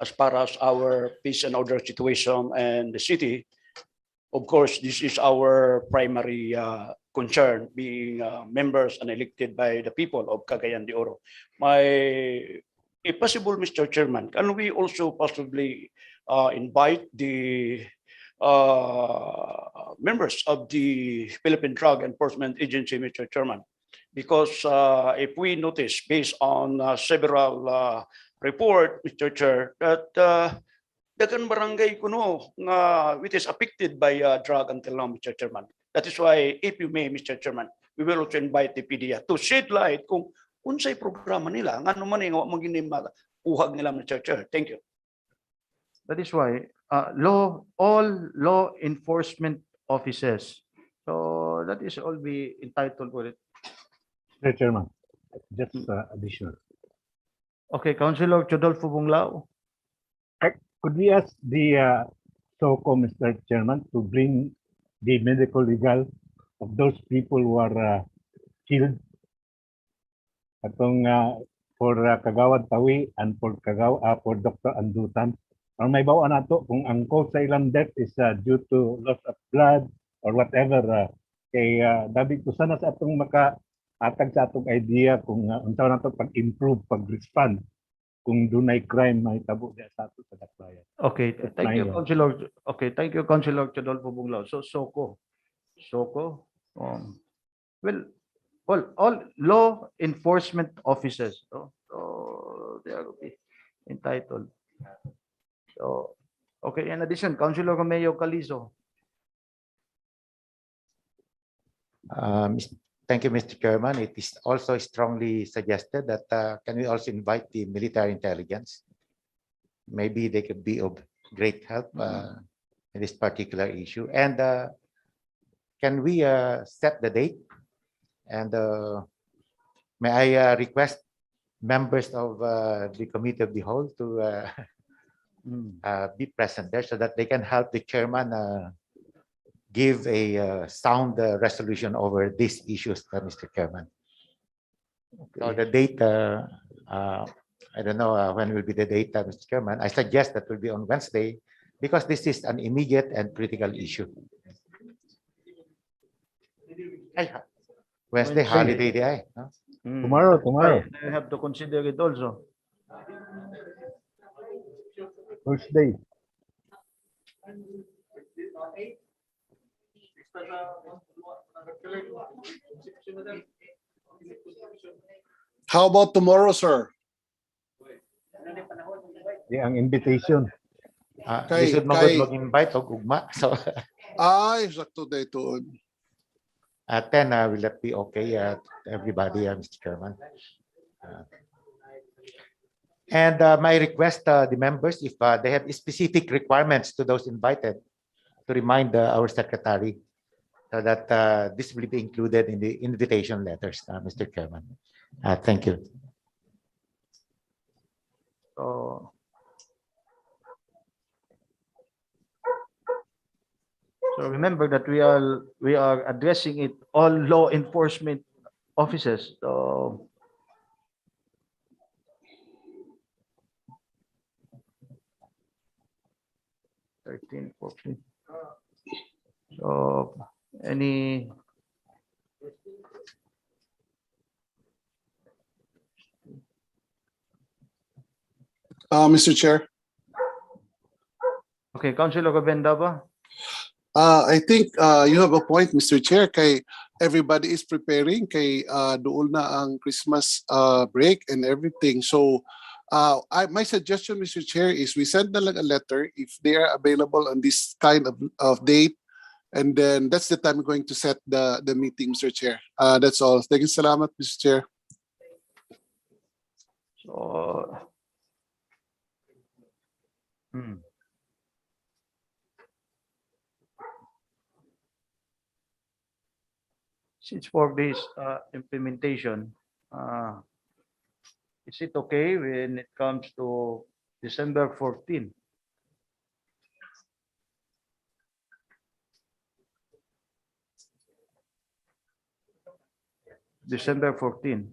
as far as our peace and order situation and the city. Of course, this is our primary concern, being members and elected by the people of Cagayan de Oro. If possible, Mr. Chairman, can we also possibly invite the members of the Philippine Drug Enforcement Agency, Mr. Chairman? Because if we notice, based on several report, Mr. Chair, that dagan barangay kuno nga which is affected by drug until now, Mr. Chairman. That is why, if you may, Mr. Chairman, we will also invite the PDEA to shed light kung unsay programa nila, ngano man yung maging uhag nila, Mr. Chair. Thank you. That is why all law enforcement officers, so that is all be entitled for it. Mr. Chairman, just additional. Okay, Councilor Chodolfo Bunglao. Could we ask the SOCO, Mr. Chairman, to bring the medical legal of those people who are killed atong for Kagawad Tawi and for Dr. Andutan? Or may bawa nato kung ang cause sa ilang death is due to loss of blood or whatever. Kay dabi ko sana sa atong makaatag sa atong idea kung unsa nato pag-improve, pag-respond kung dunay crime may tabo sa ato sa dakbayan. Okay, thank you, Councilor. Okay, thank you, Councilor Chodolfo Bunglao. So SOCO, well, all law enforcement officers, so they are entitled. So, okay, in addition, Councilor Romeo Calizo. Thank you, Mr. Chairman. It is also strongly suggested that can we also invite the military intelligence? Maybe they could be of great help in this particular issue. And can we set the date? And may I request members of the Committee of the Whole to be present there so that they can help the chairman give a sound resolution over these issues, Mr. Chairman. Okay. So the date, I don't know when will be the date, Mr. Chairman. I suggest that will be on Wednesday because this is an immediate and critical issue. Wednesday holiday day. No? Tomorrow. I have to consider it also. Thursday. How about tomorrow, sir? Ang invitation. Lisod magod mag-invite o ugma. So Ay, sakto day tuod. At 10, will that be okay, everybody, Mr. Chairman? And my request, the members, if they have specific requirements to those invited, to remind our secretary so that this will be included in the invitation letters, Mr. Chairman. Thank you. So remember that we are addressing it all law enforcement officers. So 13, 14. So any Mr. Chair, okay, Councilor Gobenda ba? I think you have a point, Mr. Chair, kay everybody is preparing kay doon na ang Christmas break and everything. So my suggestion, Mr. Chair, is we send na lang a letter if they are available on this kind of date, and then that's the time we're going to set the meeting, Mr. Chair. That's all. Thank you, salamat, Mr. Chair. So since 4 days implementation, is it okay when it comes to December 14? December 14.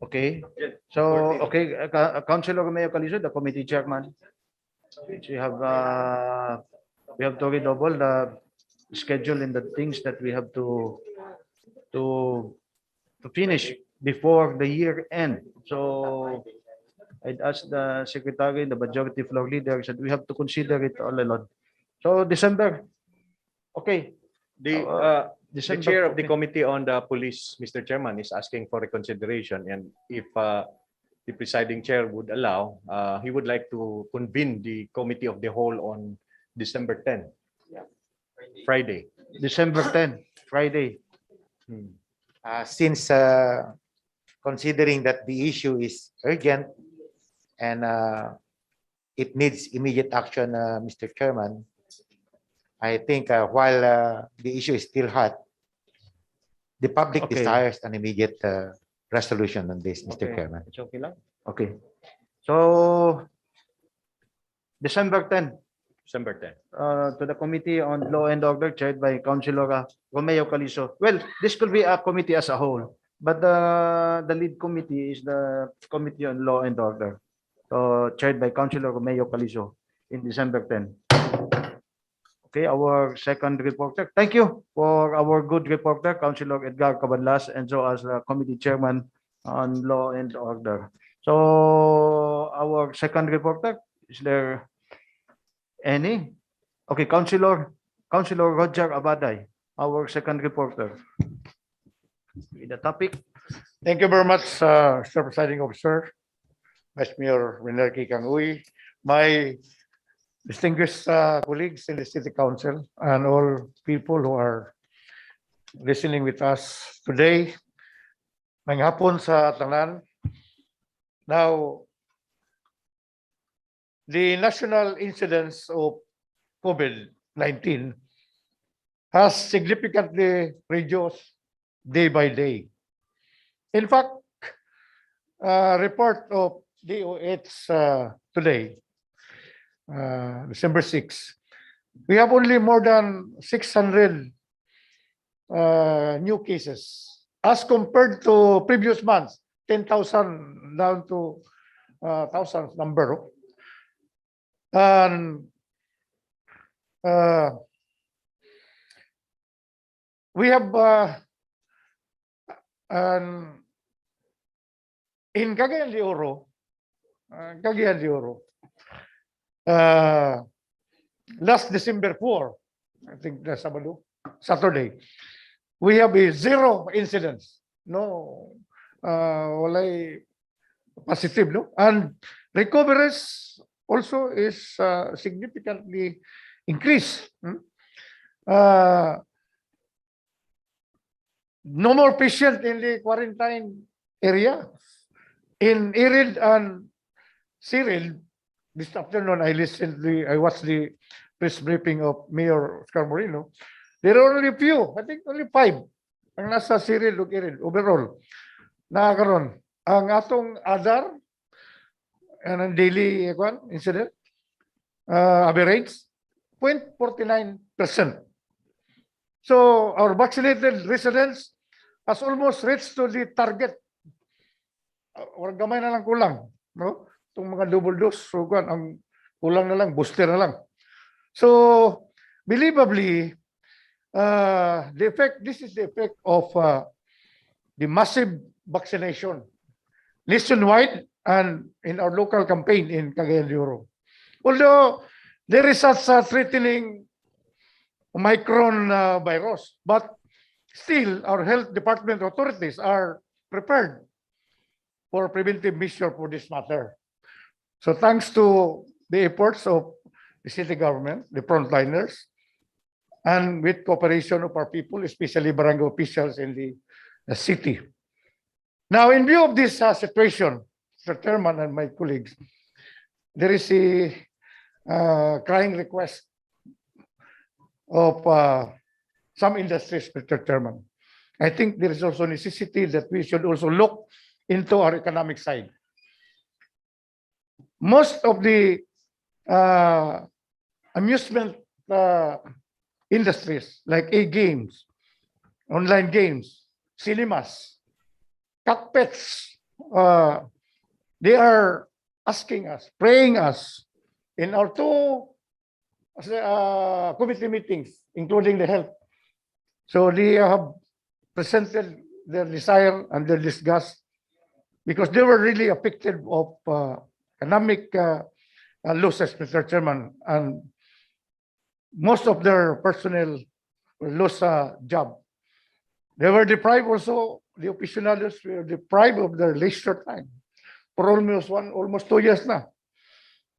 Okay, so, okay, Councilor Romeo Calizo, the committee chairman. We have to redouble the schedule and the things that we have to finish before the year end. So I'd ask the secretary and the majority floor leader that we have to consider it all along. So December, okay. The December, chair of the okay. Committee on the Police, Mr. Chairman, is asking for reconsideration, and if the presiding chair would allow, he would like to convene the Committee of the Whole on December 10, Friday. December 10, Friday. Since considering that the issue is urgent and it needs immediate action, Mr. Chairman, I think while the issue is still hot, the public Okay. desires an immediate resolution on this, Mr. Okay. Chairman. It's okay lang? Okay. So December 10, December 10. to the Committee on Law and Order chaired by Councilor Romeo Calizo. Well, this could be a committee as a whole, but the lead committee is the Committee on Law and Order, chaired by Councilor Romeo Calizo in December 10. Okay, our second reporter. Thank you for our good reporter, Councilor Edgar Cabanlas, and so as the committee chairman on Law and Order. So our second reporter, is there any? Okay, Councilor Roger Abaday, our second reporter. With the topic. Thank you very much, Mr. Presiding Officer, Vice Mayor Winarki Kangui, my distinguished colleagues in the City Council, and all people who are listening with us today. Ngayong hapon sa tanan. Now, the national incidence of COVID-19 has significantly reduced day by day. In fact, report of DOH today, December 6, we have only more than 600 new cases as compared to previous months, 10,000 down to thousands number. And we have in Cagayan de Oro, last December 4, I think that's Sabado, Saturday, we have a 0 incidents. No, walay positive, no? And recoveries also is significantly increased. No more patient in the quarantine area. In Irid and Cyril, this afternoon I watched the press briefing of Mayor Oscar Moreno. There are only a few, I think only 5 ang nasa Cyril ug Irid overall. Nakakaroon. Ang atong Adar and ang daily incident average 0.49%. So our vaccinated residents has almost reached to the target. Or gamay na lang kulang, no? Itong mga double dose, so ang kulang na lang, booster na lang. So, believably, this is the effect of the massive vaccination nationwide and in our local campaign in Cagayan de Oro. Although there is such a threatening Omicron virus, but still our health department authorities are prepared for preventive measure for this matter. So thanks to the efforts of the city government, the frontliners, and with cooperation of our people, especially barangay officials in the city. Now, in view of this situation, Mr. Chairman and my colleagues, there is a crying request of some industries, Mr. Chairman. I think there is also necessity that we should also look into our economic side. Most of the amusement industries like games, online games, cinemas, cockpits, they are asking us, praying us in our 2 committee meetings, including the health. So they have presented their desire and their disgust because they were really affected of economic losses, Mr. Chairman, and most of their personnel lost a job. They were deprived also, the aficionados were deprived of their leisure time for almost 2 years now.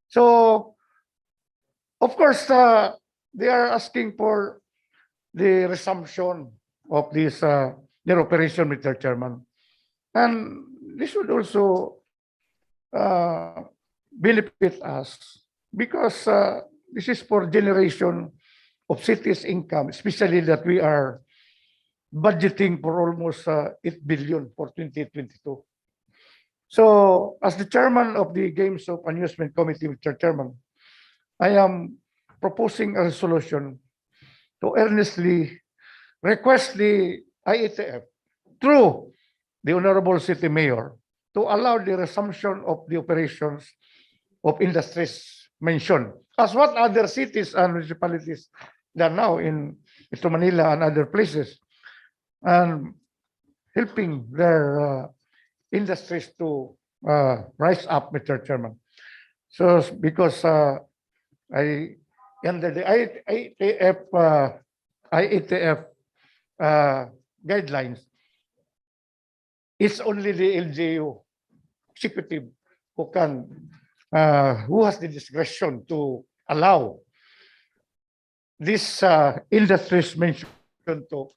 So, of course, they are asking for the resumption of this their operation, Mr. Chairman. And this would also benefit us because this is for generation of city's income, especially that we are budgeting for almost 8 billion for 2022. So, as the chairman of the Games of Amusement Committee, Mr. Chairman, I am proposing a resolution to earnestly request the IATF through the Honorable City Mayor to allow the resumption of the operations of industries mentioned, as what other cities and municipalities done now in Metro Manila and other places, and helping their industries to rise up, Mr. Chairman. So, because under the IATF guidelines, it's only the LGU executive who has the discretion to allow this industries mentioned to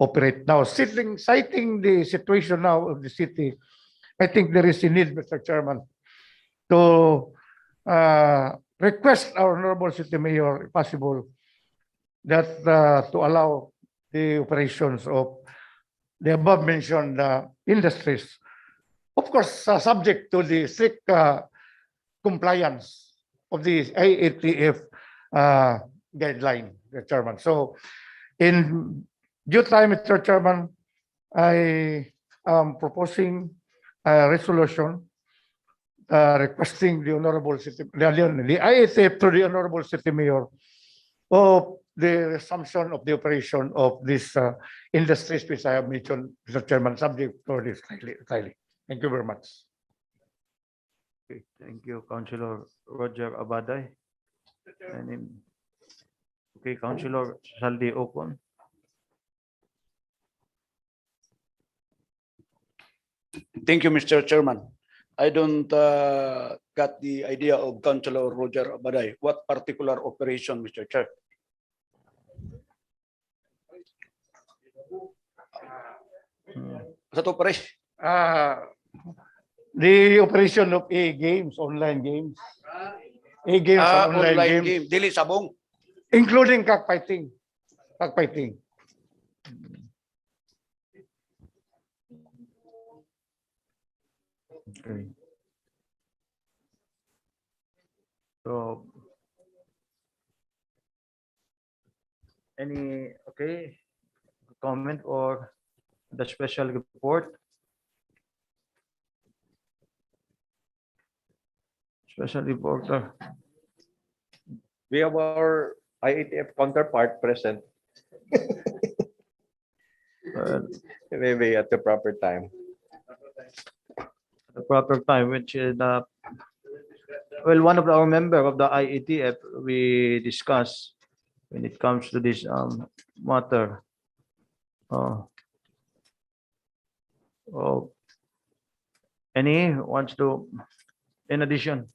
operate now. Citing the situation now of the city, I think there is a need, Mr. Chairman, to request our honorable city mayor, if possible, that to allow the operations of the above mentioned industries, of course, subject to the strict compliance of the IATF guideline, Mr. Chairman. So, in due time, Mr. Chairman, I am proposing a resolution requesting the honorable city, the IATF to the honorable city mayor of the resumption of the operation of these industries which I have mentioned, Mr. Chairman, subject to this highly. Thank you very much. Okay, thank you, Councilor Roger Abaday. Okay, Councilor Saldi Ocon. Thank you, Mr. Chairman. I don't got the idea of Councilor Roger Abaday. What particular operation, Mr. Chair? Sa to, pare? The operation of A-games, online games. A-games, and online games. Game. Dili sabong. Including cockfighting. Cockfighting. Okay. So, any, okay, comment or the special report? Special reporter. We have our IATF counterpart present. Maybe at the proper time. The proper time, which is the well, one of our member of the IATF we discuss when it comes to this matter. Any wants to, in addition?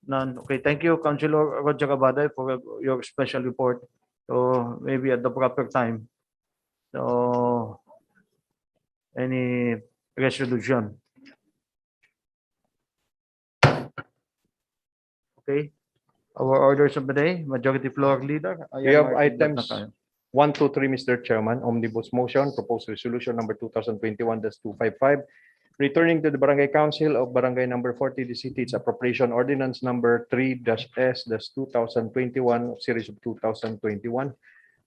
None. Okay, thank you, Councilor Roger Abaday, for your special report. So maybe at the proper time. So any resolution? Okay. Our orders of the day, majority floor leader. We have items 1, 2, 3, Mr. Chairman. Omnibus motion, proposed resolution number 2021-255, returning to the Barangay Council of Barangay number 40, the city, its appropriation ordinance number 3-S-2021, series of 2021.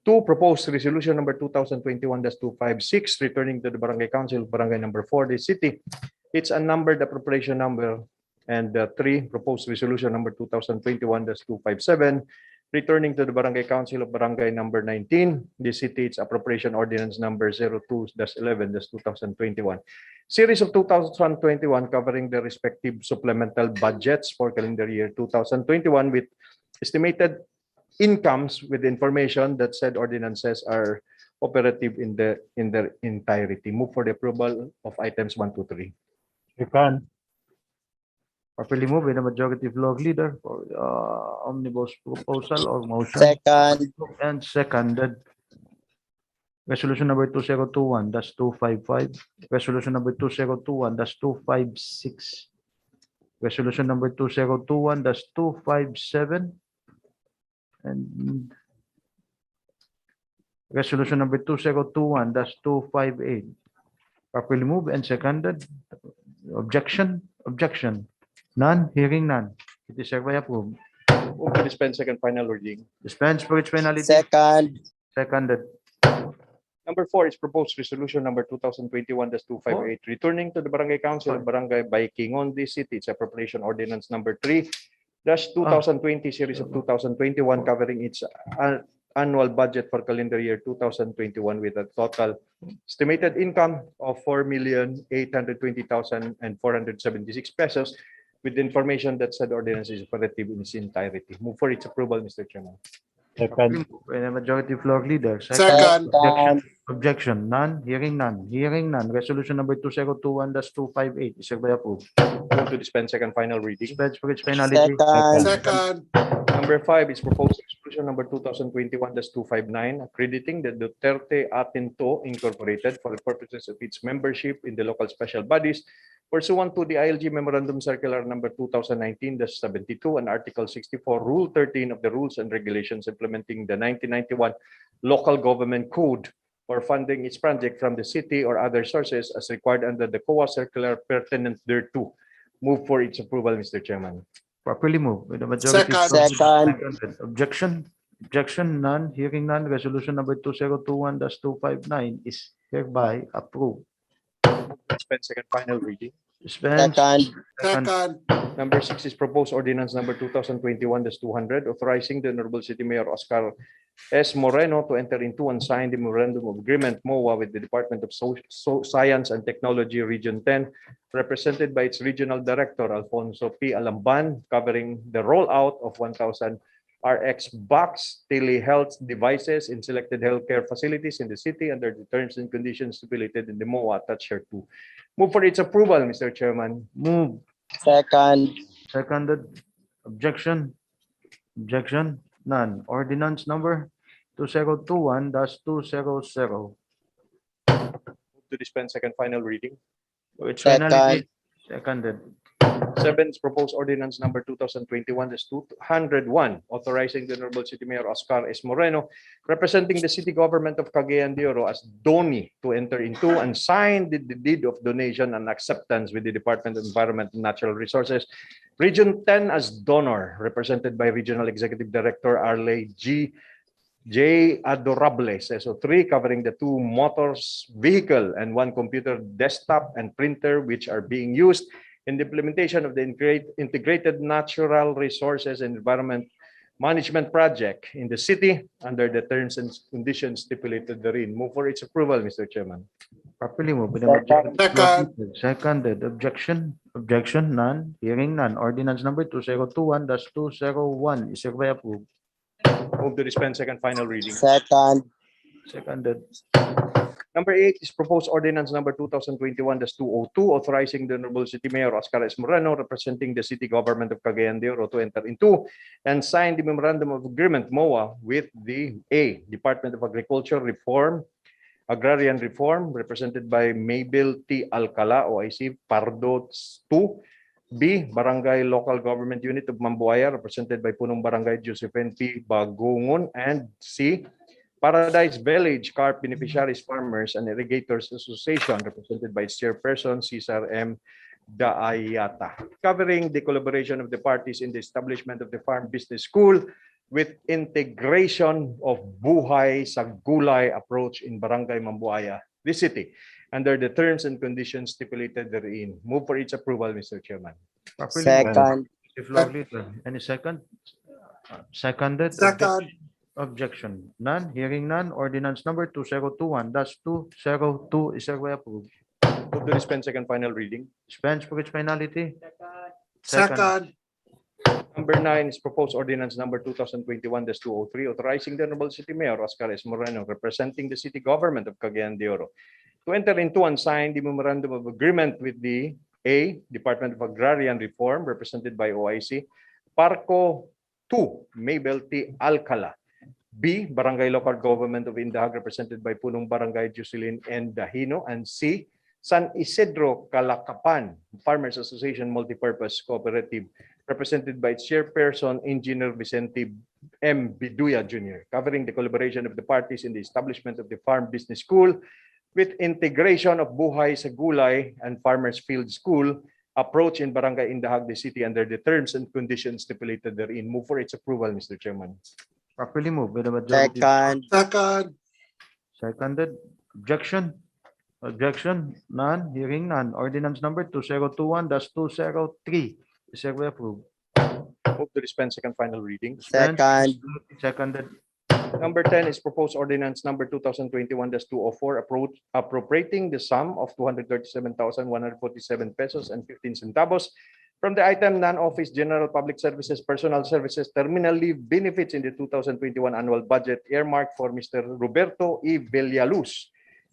2, proposed resolution number 2021-256, returning to the Barangay Council of Barangay number 4, the city, its unnumbered appropriation number. And 3, proposed resolution number 2021-257, returning to the Barangay Council of Barangay number 19, the city, its appropriation ordinance number 02-11-2021. Series of 2021 covering the respective supplemental budgets for calendar year 2021 with estimated incomes with information that said ordinances are operative in their entirety. Move for the approval of items 1, 2, 3. Second. Properly moved by the majority floor leader for omnibus proposal or motion. Second. And seconded. Resolution number 2021-255. Resolution number 2021-256. Resolution number 2021-257. And resolution number 2021-258. Properly moved and seconded. Objection? Objection. None. Hearing none. It is hereby approved. Move to dispense second final reading. Dispense for its penalty. Second. Seconded. Number 4 is proposed resolution number 2021-258, returning to the Barangay Council of Barangay Baikingon, this city, its appropriation ordinance number 3-2020, series of 2021, covering its annual budget for calendar year 2021 with a total estimated income of 4,820,476 pesos, with the information that said ordinance is operative in its entirety. Move for its approval, Mr. Chairman. Second. By the majority floor leader. Second. Objection. None. Hearing none. Hearing none. Resolution number 2021-258 is hereby approved. Move to dispense second final reading. Dispense for its penalty. Second. Second. Number 5 is proposed resolution Resolution number 2021-259, accrediting the Duterte Atinto Incorporated for the purposes of its membership in the local special bodies pursuant to the ILG Memorandum Circular number 2019-72 and Article 64, Rule 13 of the Rules and Regulations implementing the 1991 Local Government Code for funding its project from the city or other sources as required under the COA circular pertinent thereto. Move for its approval, Mr. Chairman. Properly moved with a majority. Second. Seconded. Objection? Objection? None. Hearing none. Resolution number 2021-259 is hereby approved. Dispense second final reading. Dispense. Second. Second. Number 6 is proposed ordinance number 2021-200, authorizing the Honorable City Mayor Oscar S. Moreno to enter into and sign the memorandum of agreement MOA with the Department of Science and Technology Region 10, represented by its Regional Director Alfonso P. Alamban, covering the rollout of 1,000 RX box telehealth devices in selected healthcare facilities in the city under the terms and conditions stipulated in the MOA attached here to. Move for its approval, Mr. Chairman. Move. Second. Seconded. Objection? Objection? None. Ordinance number 2021-200. Move to dispense second final reading. Which Second. finality? Seconded. 7 is proposed ordinance number 2021-201, authorizing the Honorable City Mayor Oscar S. Moreno, representing the city government of Cagayan de Oro as donee, to enter into and sign the deed of donation and acceptance with the Department of Environment and Natural Resources, Region 10 as donor, represented by Regional Executive Director Arley J. Adorables, SO3, covering the 2 motors vehicle and 1 computer desktop and printer which are being used in the implementation of the Integrated Natural Resources and Environment Management Project in the city under the terms and conditions stipulated therein. Move for its approval, Mr. Chairman. Properly moved. With a Second. majority. Seconded. Objection? Objection? None. Hearing none. Ordinance number 2021-201 is hereby approved. Move to dispense second final reading. Second. Seconded. Number 8 is proposed ordinance number 2021-202, authorizing the Honorable City Mayor Oscar S. Moreno, representing the city government of Cagayan de Oro, to enter into and sign the memorandum of agreement MOA with the A, Department of Agriculture Reform, Agrarian Reform, represented by Mabel T. Alcala, OIC, Pardo 2, B, Barangay Local Government Unit of Mambuaya, represented by Punong Barangay Josephine P. Bagungon, and C, Paradise Village Carp Beneficiaries Farmers and Irrigators Association, represented by its chairperson Cesar M. Daayata, covering the collaboration of the parties in the establishment of the Farm Business School with integration of Buhay sa Gulay approach in Barangay Mambuaya, the city, under the terms and conditions stipulated therein. Move for its approval, Mr. Chairman. Properly Second. moved. Floor leader. Any second? Seconded. Second. Objection? None. Hearing none. Ordinance number 2021-202 is hereby approved. Move to dispense second final reading. Dispense for its finality. Second. Number 9 is proposed ordinance number 2021-203, authorizing the Honorable City Mayor Oscar S. Moreno, representing the city government of Cagayan de Oro, to enter into and sign the memorandum of agreement with the A, Department of Agrarian Reform, represented by OIC, Parco 2, Mabel T. Alcala, B, Barangay Local Government of Indahag, represented by Punong Barangay Jocelyn N. Dahino, and C, San Isidro Calakapan Farmers Association Multipurpose Cooperative, represented by its chairperson, Engineer Vicente M. Biduya Jr., covering the collaboration of the parties in the establishment of the Farm Business School with integration of Buhay sa Gulay and Farmers Field School approach in Barangay Indahag, the city, under the terms and conditions stipulated therein. Move for its approval, Mr. Chairman. Properly moved. With a majority. Second. Second. Seconded. Objection? Objection? None. Hearing none. Ordinance number 2021-203 is hereby approved. Move to dispense second final reading. Second. Seconded. Number 10 is proposed ordinance number 2021-204, appropriating the sum of 237,147 pesos and 15 centavos from the item non-office general public services, personal services, terminal leave benefits in the 2021 annual budget earmarked for Mr. Roberto E. Villaluz,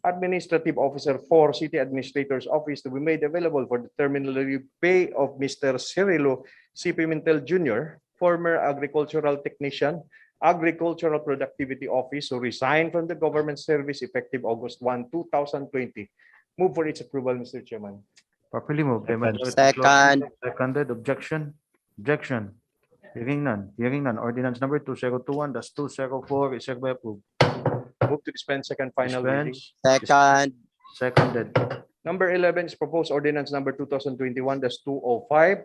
Administrative Officer for City Administrator's Office, to be made available for the terminal leave pay of Mr. Cirilo C. Pimentel Jr., former agricultural technician, Agricultural Productivity Office who resigned from the government service effective August 1, 2020. Move for its approval, Mr. Chairman. Properly moved by Second. majority Second. floor. Seconded. Objection? Objection. Hearing none. Hearing none. Ordinance number 2021-204 is hereby approved. Move to dispense second final reading. Dispense. Second. Seconded. Number 11 is proposed ordinance number 2021-205,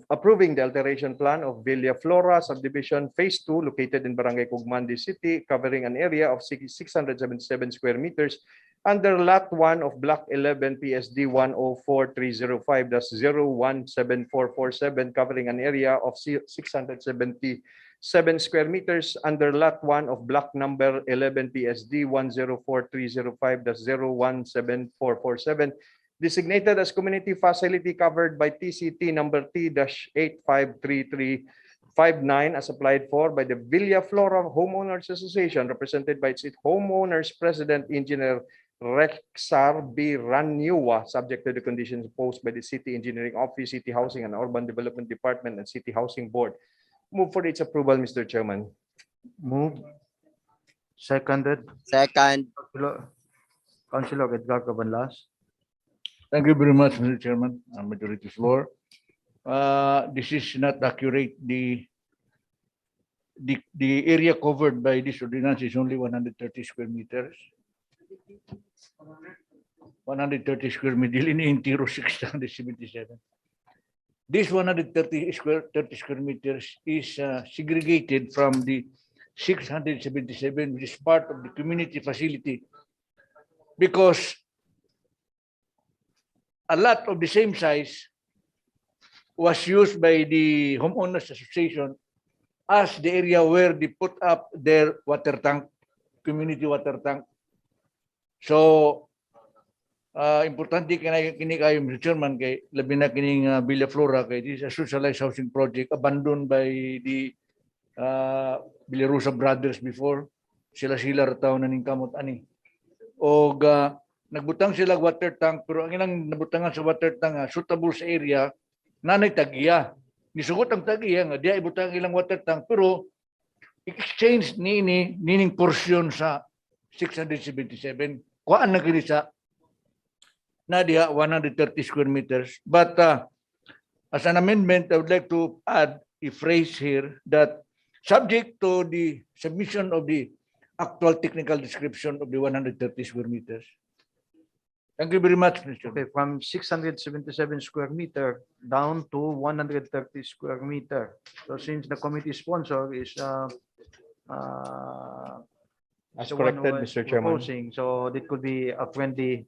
approving the alteration plan of Villa Flora subdivision phase 2 located in Barangay Cugmandi City, covering an area of 677 square meters under Lot 1 of Block 11 PSD 104-305-017447, covering an area of 677 square meters under Lot 1 of Block number 11 PSD 104-305-017447, designated as community facility covered by TCT number T-853359 as applied for by the Villa Flora Homeowners Association, represented by its homeowners president, Engineer Rexar B. Raniwa, subject to the conditions posed by the City Engineering Office, City Housing and Urban Development Department, and City Housing Board. Move for its approval, Mr. Chairman. Move. Seconded. Second. Councilor Edgar Cabanlas. Thank you very much, Mr. Chairman, majority floor. This is not accurate. The area covered by this ordinance is only 130 square meters. 130 square meters in 677. This 130 square meters is segregated from the 677, which is part of the community facility, because a lot of the same size was used by the homeowners association as the area where they put up their water tank, community water tank. So, importante kini kayo, Mr. Chairman, kay labi na kining Villa Flora, kay this is a socialized housing project abandoned by the Villarosa brothers before. Sila rataw na ning kamot ani. O nagbutang sila water tank, pero ang ilang nabutangan sa water tank suitable sa area, nanay tagiya. Nisugot ang tagiya nga diya ibutang ilang water tank, pero exchange nining portion sa 677. Kuan na kini sa na diya 130 square meters. But as an amendment, I would like to add a phrase here that subject to the submission of the actual technical description of the 130 square meters. Thank you very much, Mr. Okay, from 677 square meter down to 130 square meter. So since the committee sponsor is As the one who corrected, is Mr. Chairman. proposing, so it could be a friendly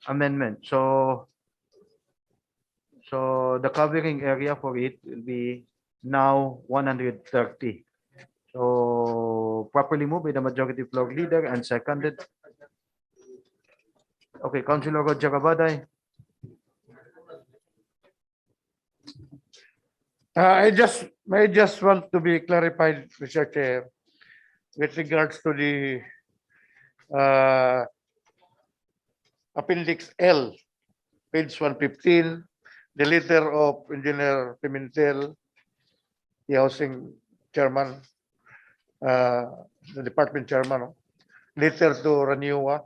amendment. So the covering area for it will be now 130. So properly moved by the majority floor leader and seconded. Okay, Councilor Roger Cabaday. I just want to be clarified, Mr. Chair, with regards to the Appendix L, page 115, the letter of Engineer Pimentel, the housing chairman, the department chairman, letter to Raniwa.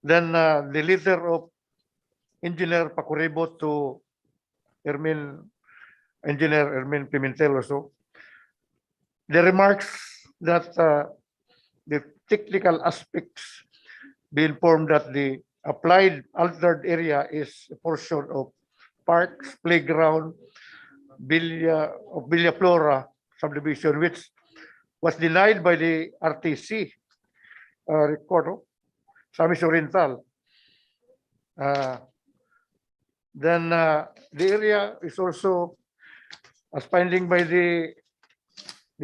Then the letter of Engineer Pacuribo to Engineer Ermin Pimentel also. The remarks that the technical aspects be informed that the applied altered area is a portion of parks, playground, Villa Flora subdivision, which was denied by the RTC record, Samis Oriental. Then the area is also, as finding by the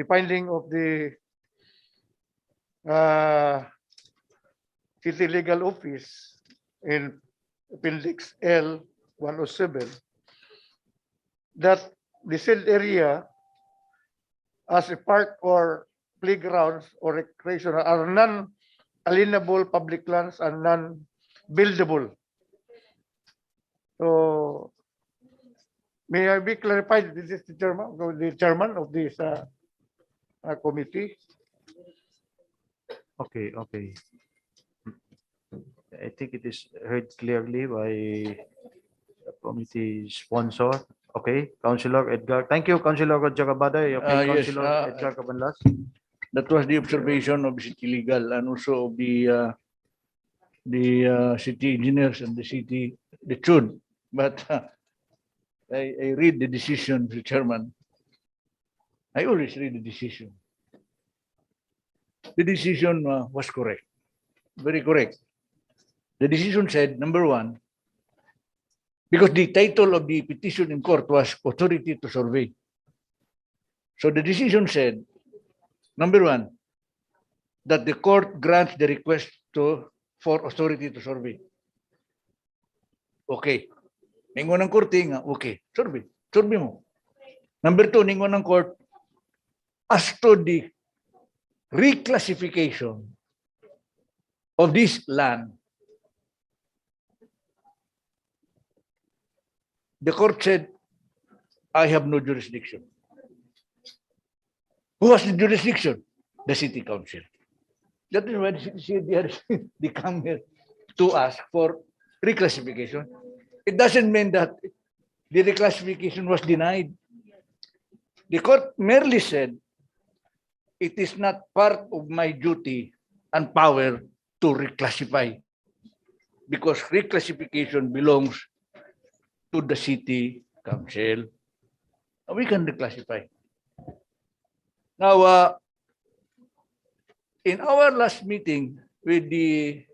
finding of the City Legal Office in Appendix L 107, that the said area as a park or playgrounds or recreation are non-alienable public lands and non-buildable. So May I be clarified, this is the chairman of this committee. Okay, okay. I think it is heard clearly by the committee sponsor. Okay, Councilor Edgar. Thank you, Councilor Roger Cabaday. Okay, Yes, Councilor Edgar Cabanlas. that was the observation of city legal and also of the city engineers and the CHUD. But I read the decision, Mr. Chairman. I always read the decision. The decision was correct, very correct. The decision said, number one, because the title of the petition in court was authority to survey. So the decision said, number one, that the court grants the request for authority to survey. Okay. Ningon ng korte nga, okay, survey. Survey mo. Number two, ningon ng court, as to the reclassification of this land, the court said, I have no jurisdiction. Who has the jurisdiction? The city council. That is why they come here to ask for reclassification. It doesn't mean that the reclassification was denied. The court merely said, it is not part of my duty and power to reclassify because reclassification belongs to the city council. We can reclassify. Now, in our last meeting with the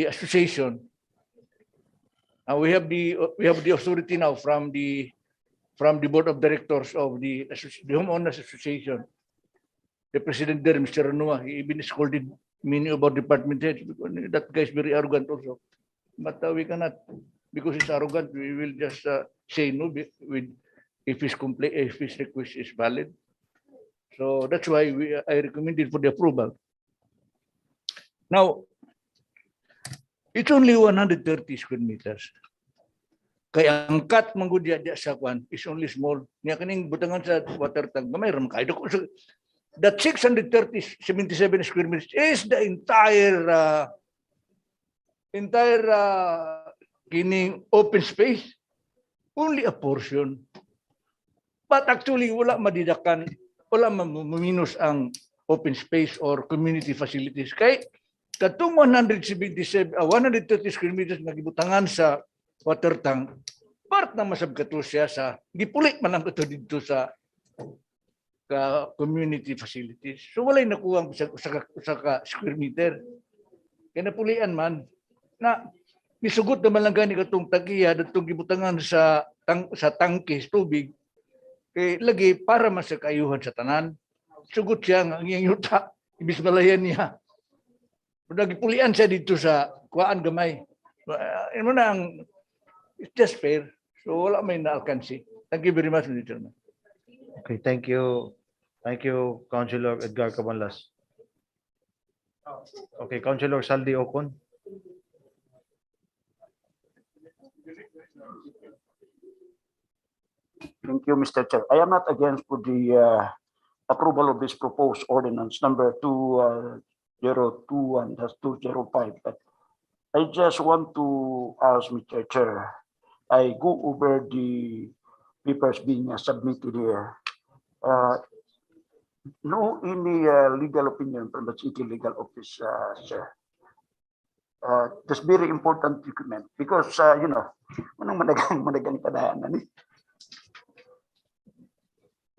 association, we have the authority now from the board of directors of the homeowners association. The president there, Mr. Ranua, he even scolded many about department heads because that guy is very arrogant also. But we cannot, because he's arrogant, we will just say no if his request is valid. So that's why I recommended for the approval. Now, it's only 130 square meters. Kaya ang cut manggudya sa kwan is only small. Niya kaning butangan sa water tank. Gamay ram kay dako. That 677 square meters is the entire kining open space. Only a portion. But actually wala madidakan, wala maminus ang open space or community facilities. Kay katong 130 square meters nga gibutangan sa water tank, part na masabkato siya sa gipuli man lang ito dito sa community facilities. So walay nakuha sa square meter. Kaya napulian man na misugot naman lang gani katong tagiya datong gibutangan sa tangke tubig kay lagi para mas kayuhan sa tanan. Sugot siya ang iyang yuta ibis malayan niya. Pero gipulian siya dito sa kuan gamay. Ano na ang it's just fair. So wala may naalkansi. Thank you very much, Mr. Chairman. Okay, thank you. Thank you, Councilor Edgar Cabanlas. Okay, Councilor Saldi Ocon. Thank you, Mr. Chair. I am not against for the approval of this proposed ordinance number 2021-205. But I just want to ask Mr. Chair, I go over the papers being submitted here. No any legal opinion from the city legal office, sir. That's very important document because manang managang kadaanan.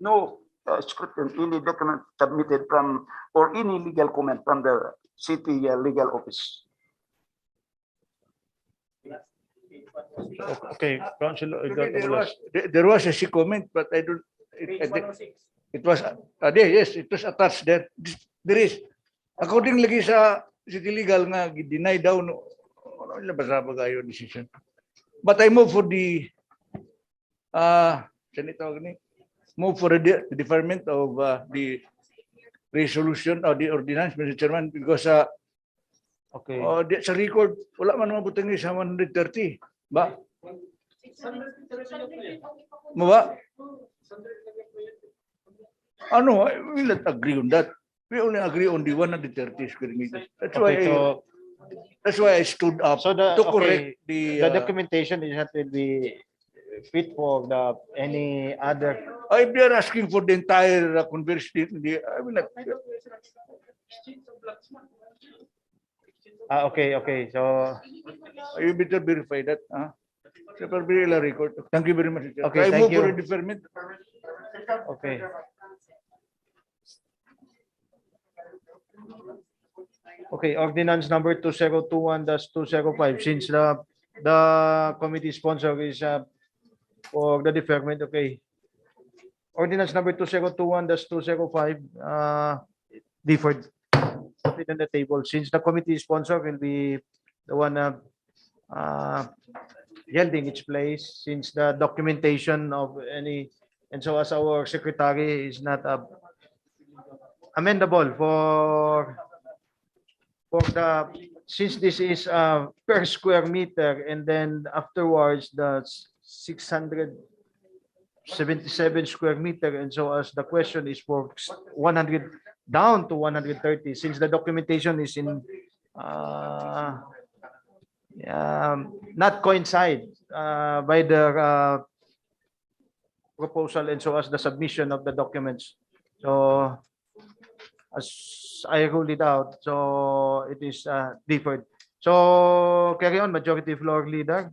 No script and any document submitted from or any legal comment from the city legal office. Okay, Councilor Edgar Cabanlas. There was a comment, but I don't. It was yes, it was attached there. There is according lagi sa city legal nga deny daw no basa ba kayo decision. But I move for the move for the deferment of the resolution or the ordinance, Mr. Chairman, because okay. Sa record wala man mabutang sa 130. Ba? Ba? Ano, we will not agree on that. We only agree on the 130 square meters. Okay, so That's why I stood up so the to okay, correct the. the documentation is not will be fit for the any other. If they are asking for the entire conversion, I will not. Okay. So You better verify that. Super record. Thank you very much. Okay, I thank move for you. a deferment. okay. Okay, ordinance number 2021-205, since the committee sponsor is for the deferment, okay. Ordinance number 2021-205, deferred. Put it on the table, since the committee sponsor will be the one yielding its place, since the documentation of any, and so as our secretary is not amendable for the, since this is per square meter, and then afterwards the 677 square meter, and so as the question is for 100 down to 130, since the documentation is in not coincide by the proposal, and so as the submission of the documents. So as I ruled it out, so it is deferred. So carry on, Majority Floor Leader.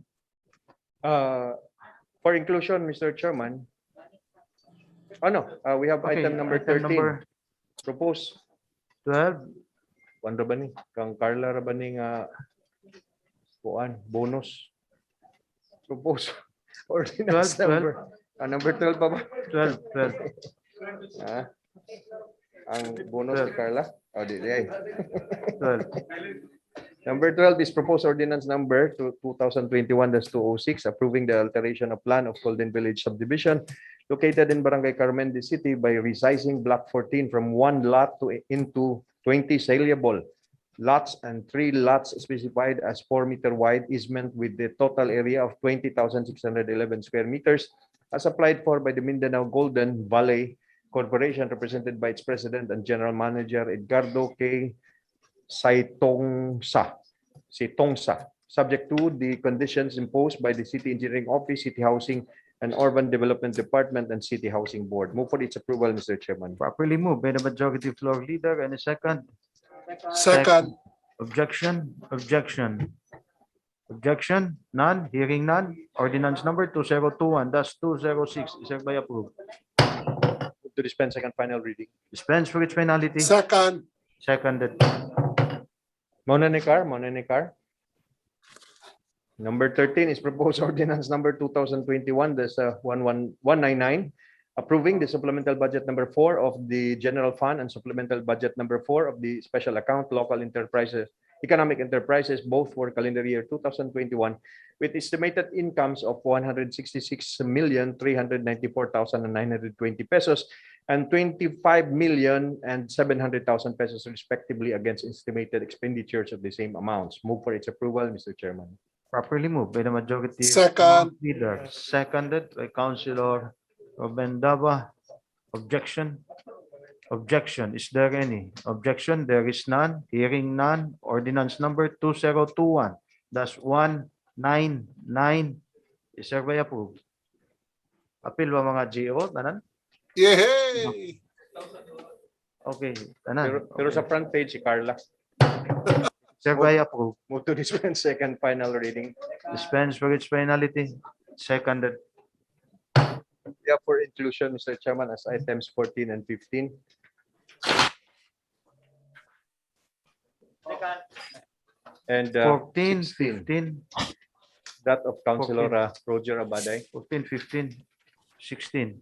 For inclusion, Mr. Chairman. We have Okay, item number item 13. number Propose. 12. Juan Rabani. Kang Carla Rabani nga bonus. Propose. Ordinance 12. number. Number 12 pa ba? 12. Ang bonus ni Carla? Di. 12. Number 12 is proposed ordinance number 2021-206, approving the alteration of plan of Golden Village subdivision located in Barangay Carmen de City by resizing block 14 from 1 lot into 20 saleable lots and 3 lots specified as 4-meter wide easement with the total area of 20,611 square meters as applied for by the Mindanao Golden Valley Corporation, represented by its president and general manager Edgardo K. Sitongsa, subject to the conditions imposed by the City Engineering Office, City Housing and Urban Development Department, and City Housing Board. Move for its approval, Mr. Chairman. Properly moved by the Majority Floor Leader. And a second. Second. Objection. None. Hearing none. Ordinance number 2021-206 is hereby approved. Move to dispense second final reading. Dispense for its finality. Second. Seconded. Monanikar. Number 13 is proposed ordinance number 2021-199, approving the supplemental budget number 4 of the general fund and supplemental budget number 4 of the special account local enterprises, economic enterprises, both for calendar year 2021, with estimated incomes of 166,394,920 pesos and 25,700,000 pesos respectively against estimated expenditures of the same amounts. Move for its approval, Mr. Chairman. Properly moved by the Majority Second. Leader. Seconded by Councilor Robendaba. Objection. Is there any objection? There is none. Hearing none. Ordinance number 2021-199 is hereby approved. Appeal ba mga GO? Tanan? Yay! Okay. Tanan. Pero sa front page si Carla. Hereby approved. Move to dispense second final reading. Dispense for its finality. Seconded. Yeah, for inclusion, Mr. Chairman, as items 14 and 15. And 14, 16, 15, that of Councilor Roger Abaday. 14, 15, 16.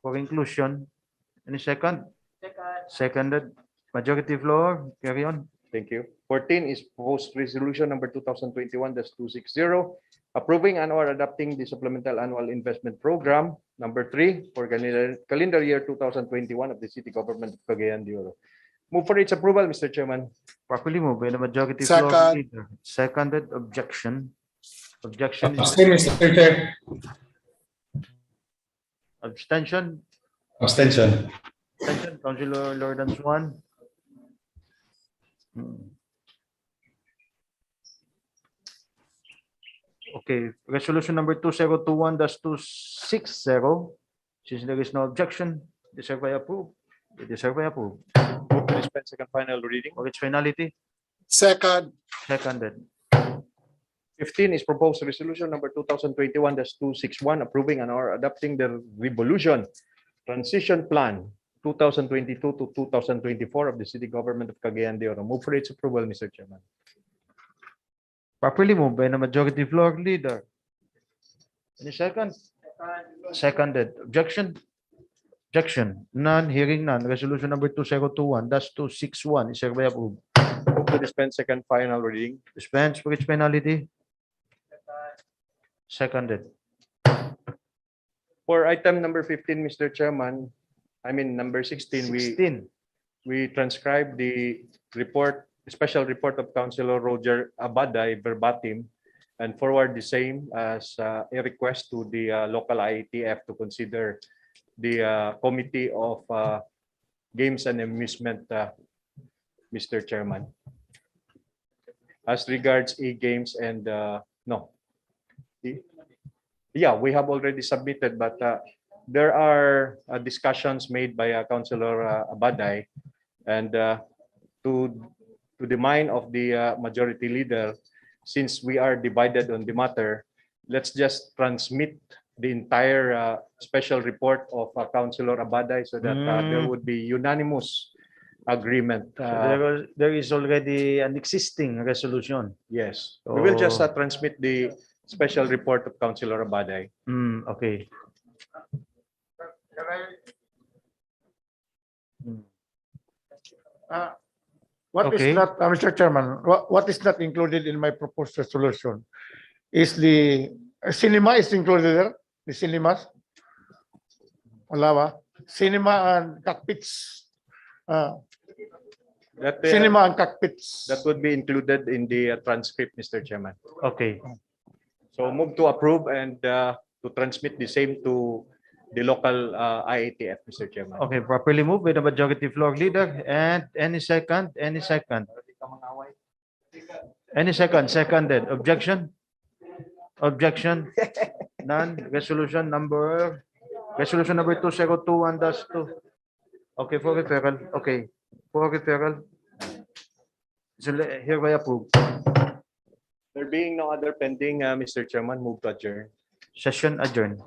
For inclusion. Any second? Seconded. Majority floor. Carry on. Thank you. 14 is proposed resolution number 2021-260, approving and or adopting the supplemental annual investment program number 3 for calendar year 2021 of the City Government of Cagayan de Oro. Move for its approval, Mr. Chairman. Properly moved by the Majority Second. Floor Leader. Seconded. Objection. Objection is Abstain, Mr. Chair. abstention. Abstention. Abstention, Councilor Lordans one. Okay, resolution number 2021-260. Since there is no objection, it is hereby approved. It is hereby approved. Move to dispense second final reading. For its finality, Second, seconded. 15 is proposed resolution number 2021-261 approving and or adopting the Revolution Transition Plan 2022 to 2024 of the City Government of Cagayan de Oro. Move for its approval, Mr. Chairman. Properly moved by the majority floor leader. Any second? Seconded. Objection? Objection. None. Hearing none. Resolution number 2021-261 is hereby approved. Move to dispense second final reading. Dispense for its finality. Seconded. For item number 15, Mr. Chairman, I mean number 16, 16. we transcribe the report, special report of Councilor Roger Abaday verbatim and forward the same as a request to the local IATF to consider the Committee of Games and Amusement, Mr. Chairman. As regards e-games and no. Yeah, we have already submitted, but there are discussions made by Councilor Abaday, and to the mind of the majority leader, since we are divided on the matter, let's just transmit the entire special report of Councilor Abaday so that there would be unanimous agreement. So there is already an existing resolution. Yes, we will just So- transmit the special report of Councilor Abaday. Okay. What is Okay. not, Mr. Chairman, what is not included in my proposed resolution is the cinema is included there, the cinemas. Wala ba? Cinema and cockpits. Cinema and cockpits. That would be included in the transcript, Mr. Chairman. Okay. So move to approve and to transmit the same to the local IATF, Mr. Chairman. Okay, properly moved by the majority floor leader. And any second? Any second? Any second? Seconded. Objection? Objection? None. Resolution number 2021-2. Okay, for referral. Okay, for referral. So hereby approved. There being no other pending, Mr. Chairman, move to adjourn. Session adjourned.